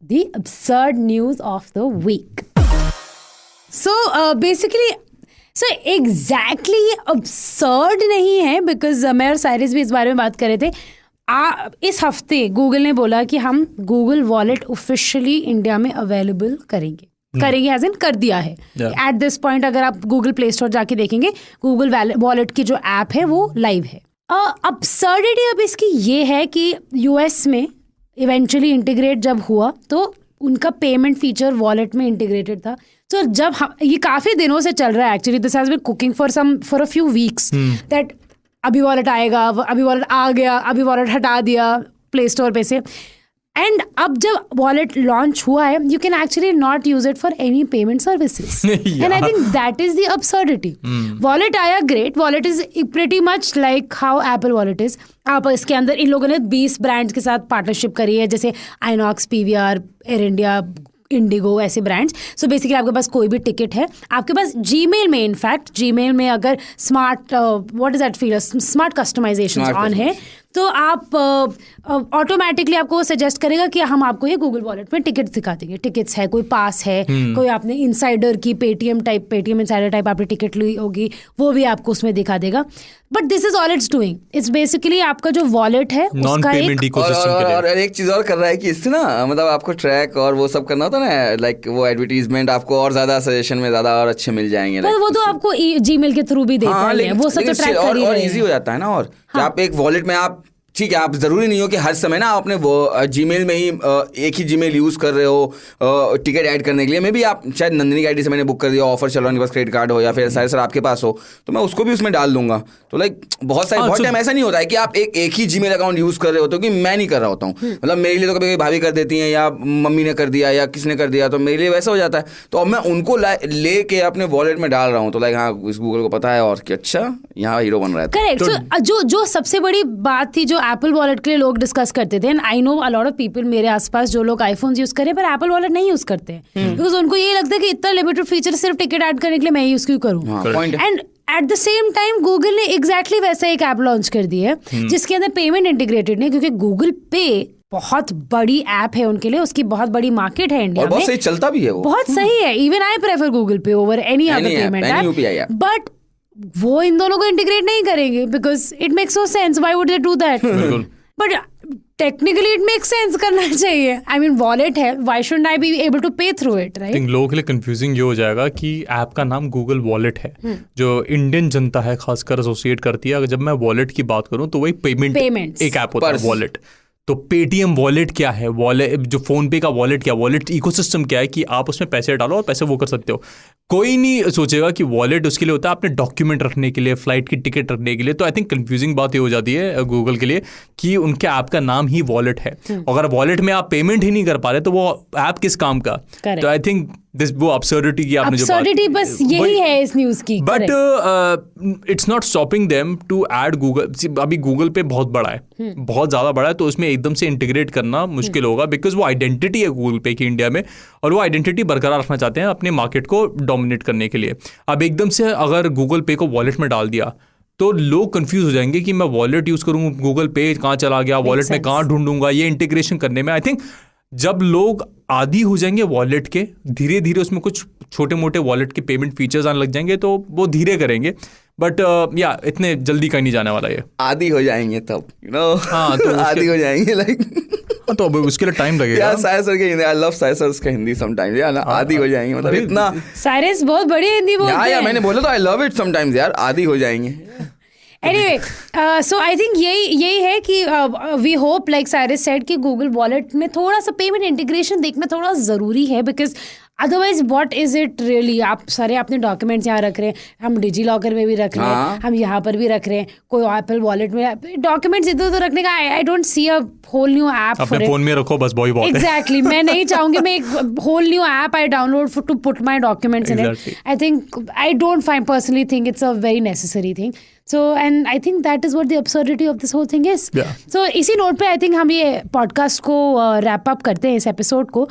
the absurd news of the week. So basically exactly absurd नहीं है, बिकॉज मैं और साइरिस भी इस बारे में बात कर रहे थे। इस हफ्ते गूगल ने बोला कि हम गूगल वॉलेट ऑफिशियली इंडिया में अवेलेबल करेंगे एज इन कर दिया है। एट दिस पॉइंट अगर आप गूगल प्ले स्टोर जाके देखेंगे, गूगल वॉलेट की जो ऐप है वो लाइव है। अब्सर्डिटी अब इसकी ये है कि यूएस में इवेंचुअली इंटीग्रेट जब हुआ तो उनका पेमेंट फीचर वॉलेट में इंटीग्रेटेड था। तो जब ये काफ़ी दिनों से चल रहा है, actually this has been cooking for a few weeks that अभी वॉलेट आएगा, अभी वॉलेट आ गया, अभी वॉलेट हटा दिया प्ले स्टोर पे से। एंड अब जब वॉलेट लॉन्च हुआ है, you can actually not use it for any payment services. And I think that is the absurdity. Wallet आया, great, wallet is pretty much like how Apple wallet is. आप इसके अंदर इन लोगों ने 20 ब्रांड्स के साथ पार्टनरशिप करी है, जैसे आइनॉक्स, पीवीआर, एयर इंडिया, इंडिगो, ऐसे ब्रांड्स। सो बेसिकली आपके पास कोई भी टिकट है, आपके पास जीमेल में, इनफैक्ट जीमेल में अगर smart what is that feature, smart customisation on है, तो आप ऑटोमेटिकली आपको सजेस्ट करेगा कि हम आपको ये गूगल वॉलेट में टिकट दिखा देंगे। टिकट्स है, कोई पास है, कोई आपने इनसाइडर की पेटीएम इनसाइडर टाइप आपने टिकट ली होगी, वो भी आपको उसमें दिखा देगा। But this is all it's doing, it's basically आपका जो वॉलेट है उसका और एक चीज और कर रहा है कि इससे ना मतलब आपको ट्रैक और वो सब करना होता है ना, लाइक वो एडवर्टीजमेंट आपको और ज्यादा सजेशन में ज्यादा और अच्छे मिल जाएंगे। वो तो आपको जीमेल के थ्रू भी देता है, वो सब तो ट्रैक कर ही रहे हैं। और इजी हो जाता है ना, और आप एक वॉलेट में आप ठीक है, आप जरूरी नहीं हो कि हर समय ना आप अपने वो जीमेल में ही एक ही जीमेल यूज कर रहे हो टिकट ऐड करने के लिए। मे भी आप शायद नंदिनी की आईडी से मैंने बुक कर दिया, ऑफर चल रहा है, बस क्रेडिट कार्ड हो या फिर सर आपके पास हो तो मैं उसको भी उसमें डाल दूंगा। तो लाइक बहुत टाइम ऐसा नहीं होता है कि आप एक ही जीमेल अकाउंट यूज कर रहे होते हो, कि मैं नहीं कर रहा होता हूँ। मतलब मेरे लिए तो कभी भाभी कर देती हैं या मम्मी ने कर दिया या किसने कर दिया, तो मेरे लिए वैसा हो जाता है। तो अब मैं उनको ले के अपने वॉलेट में डाल रहा हूँ, तो लाइक हाँ, इस गूगल को पता है और कि अच्छा यहाँ हीरो बन रहा है। करेक्ट। जो सबसे बड़ी बात थी जो एप्पल वॉलेट के लिए लोग डिस्कस करते थे, and I know a lot of people मेरे आसपास जो लोग आईफोन यूज करें पर एप्पल वॉलेट नहीं यूज करते हैं, बिकॉज उनको ये लगता है कि इतना लिमिटेड फीचर सिर्फ टिकट ऐड करने के लिए मैं यूज क्यों करूँ। And at the same time Google ने एग्जैक्टली वैसा एक ऐप लॉन्च कर दी है जिसके अंदर पेमेंट इंटीग्रेटेड नहीं, क्योंकि गूगल पे बहुत बड़ी ऐप है उनके लिए, उसकी बहुत बड़ी मार्केट है इंडिया में, बहुत सही चलता भी है वो, बहुत सही है। Even I prefer Google Pay over any other payment app, but वो इन दोनों को इंटीग्रेट नहीं करेंगे because it makes no sense. Why would they do that? But technically it makes sense, करना चाहिए। आई मीन वॉलेट है, why shouldn't I be able to pay through it, right? लोगों के लिए कंफ्यूजिंग ये हो जाएगा कि ऐप का नाम गूगल वॉलेट है, जो इंडियन जनता है खासकर एसोसिएट करती है। अगर जब मैं वॉलेट की बात करूं तो वही पेमेंट एक ऐप होता है वॉलेट। तो पेटीएम वॉलेट क्या है, वॉलेट जो फोन पे का वॉलेट क्या, वॉलेट इकोसिस्टम क्या है कि आप उसमें पैसे डालो और पैसे वो कर सकते हो। कोई नहीं सोचेगा कि वॉलेट उसके लिए होता है अपने डॉक्यूमेंट रखने के लिए, फ्लाइट की टिकट रखने के लिए। तो आई थिंक कंफ्यूजिंग बात ये हो जाती है गूगल के लिए कि उनके ऐप का नाम ही वॉलेट है। अगर वॉलेट में आप पेमेंट ही नहीं कर पा रहे तो वो ऐप किस काम का? तो आई थिंक वो absurdity की आपने जो बात, बस यही है इस न्यूज़ की। But it's not stopping them to add Google. अभी गूगल पे बहुत बड़ा है, बहुत ज़्यादा बड़ा है, तो उसमें एकदम से इंटीग्रेट करना मुश्किल होगा, बिकॉज वो आइडेंटिटी है गूगल पे की इंडिया में, और वो आइडेंटिटी बरकरार रखना चाहते हैं अपने मार्केट को डोमिनेट करने के लिए। अब एकदम से अगर गूगल पे को वॉलेट में डाल दिया तो लोग कंफ्यूज हो जाएंगे कि मैं वॉलेट यूज़ करूँ, गूगल पे कहाँ चला गया, वॉलेट में कहाँ ढूंढूंगा, ये इंटीग्रेशन करने में। आई थिंक जब लोग आदी हो जाएंगे वॉलेट के, धीरे धीरे उसमें कुछ छोटे मोटे वॉलेट के पेमेंट फीचर्स आने लग जाएंगे, तो वो धीरे करेंगे। बट या इतने जल्दी कहीं नहीं जाने वाला ये। आदी हो जाएंगे तब, हाँ, तो आदी हो जाएंगे लाइक तो अब उसके लिए टाइम लगेगा। यार साइर सर के हिंदी, आई लव साइर सर का हिंदी समटाइम्स यार, आदी हो जाएंगे, मतलब इतना साइरस बहुत बड़ी हिंदी बोलते हैं। यार मैंने बोला तो आई लव इट समटाइम्स यार, आदी हो जाएंगे। Anyway, so I think यही है कि we hope like Cyrus said कि Google Wallet में थोड़ा सा पेमेंट इंटीग्रेशन देखना थोड़ा ज़रूरी है, because otherwise what is it really? आप सारे अपने डॉक्यूमेंट्स यहाँ रख रहे हैं, हम डिजी लॉकर में भी रख रहे हैं, हम यहाँ पर भी रख रहे हैं, कोई एप्पल वॉलेट में डॉक्यूमेंट्स इधर उधर रखने का I don't see a whole new app for अपने फोन में रखो बस, वही बहुत है। एग्जैक्टली मैं नहीं चाहूंगी मैं एक whole new app I download for to put my documents in it. I think I don't find personally think it's a very necessary thing. So and I think that is what the absurdity of this whole thing is. Yeah. So इसी नोट पे I think हम ये पॉडकास्ट को रैप अप करते हैं, इस एपिसोड को.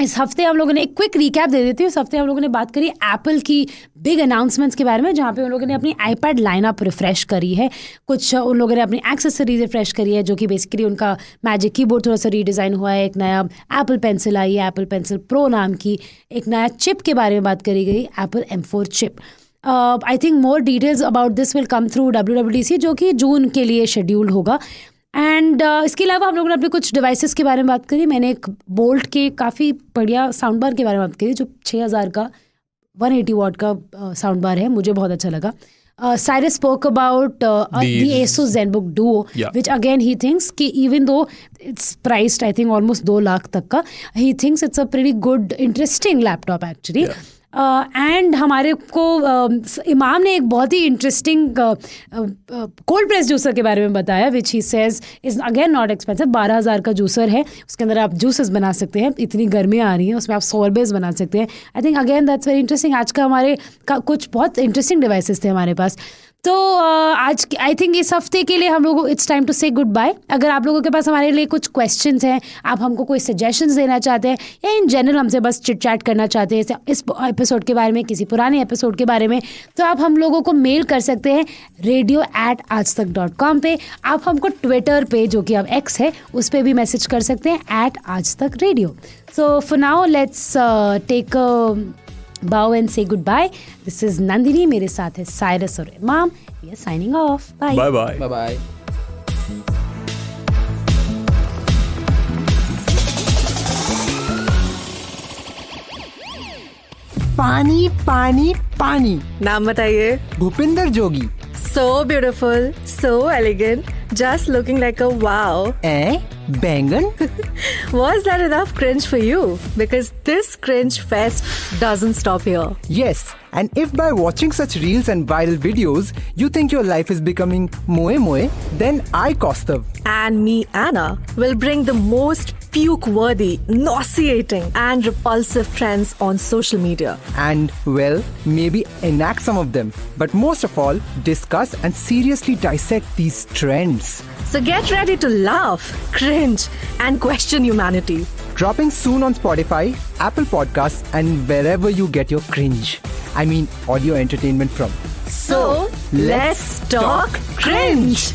इस हफ्ते हम लोगों ने एक क्विक रिकैप दे देती हूँ. इस हफ्ते हम लोगों ने बात करी एप्पल की बिग अनाउंसमेंट्स के बारे में, जहाँ पे उन लोगों ने अपनी आईपैड लाइनअप रिफ्रेश करी है. कुछ उन लोगों ने अपनी एक्सेसरीज रिफ्रेश करी है, जो कि बेसिकली उनका मैजिक कीबोर्ड थोड़ा सा रीडिज़ाइन हुआ है. एक नया एप्पल पेंसिल आई है, एप्पल पेंसिल प्रो नाम की. एक नया चिप के बारे में बात करी गई, Apple M4 chip. I think more details about this will come through WWDC, जो कि जून के लिए शेड्यूल्ड होगा. एंड इसके अलावा हम लोगों ने अपने कुछ डिवाइसेस के बारे में बात करी. मैंने एक बोल्ट के काफ़ी बढ़िया साउंड बार के बारे में बात करी, जो 6000 का 180 वॉट का साउंड बार है. मुझे बहुत अच्छा लगा. Cyrus spoke about the Asus ZenBook Duo, which again he thinks कि even though it's priced I think almost 2 lakh तक का, he thinks it's a pretty good interesting laptop actually. And हमारे को इमाम ने एक बहुत ही इंटरेस्टिंग कोल्ड प्रेस जूसर के बारे में बताया, which he says is again not expensive. 12,000 का जूसर है, उसके अंदर आप जूसेस बना सकते हैं. इतनी गर्मियाँ आ रही हैं, उसमें आप सोरबेस बना सकते हैं. I think again that's very interesting. आज का हमारे कुछ बहुत इंटरेस्टिंग डिवाइसेस थे हमारे पास. तो आज आई थिंक इस हफ्ते के लिए हम लोग इट्स टाइम टू से गुड बाय. अगर आप लोगों के पास हमारे लिए कुछ क्वेश्चंस हैं, आप हमको कोई सजेशंस देना चाहते हैं, या इन जनरल हमसे बस चिट चैट करना चाहते हैं इस एपिसोड के बारे में, किसी पुराने एपिसोड के बारे में, तो आप हम लोगों को मेल कर सकते हैं radio@aajtak.com पे. आप हमको ट्विटर पे, जो कि अब X है, उस पर भी मैसेज कर सकते हैं @aajtakradio. So for now let's take bow and say goodbye. This is Nandini, मेरे साथ है Cyrus और Imam. We are signing off. Bye. Bye bye. Bye bye. पानी पानी पानी. नाम बताइए. भूपिंदर जोगी. So beautiful, so elegant, just looking like a wow. बैंगन. Was that enough cringe for you? Because this cringe fest doesn't stop here. Yes, and if by watching such reels and viral videos you think your life is becoming moe moe, then I, Kaustav, And me, Anna, will bring the most puke-worthy, nauseating and repulsive trends on social media. and well, maybe enact some of them, but most of all, discuss and seriously dissect these trends. So get ready to laugh, cringe, and question humanity. Dropping soon on Spotify, Apple Podcasts, and wherever you get your cringe. I mean, audio entertainment from. So, let's talk cringe.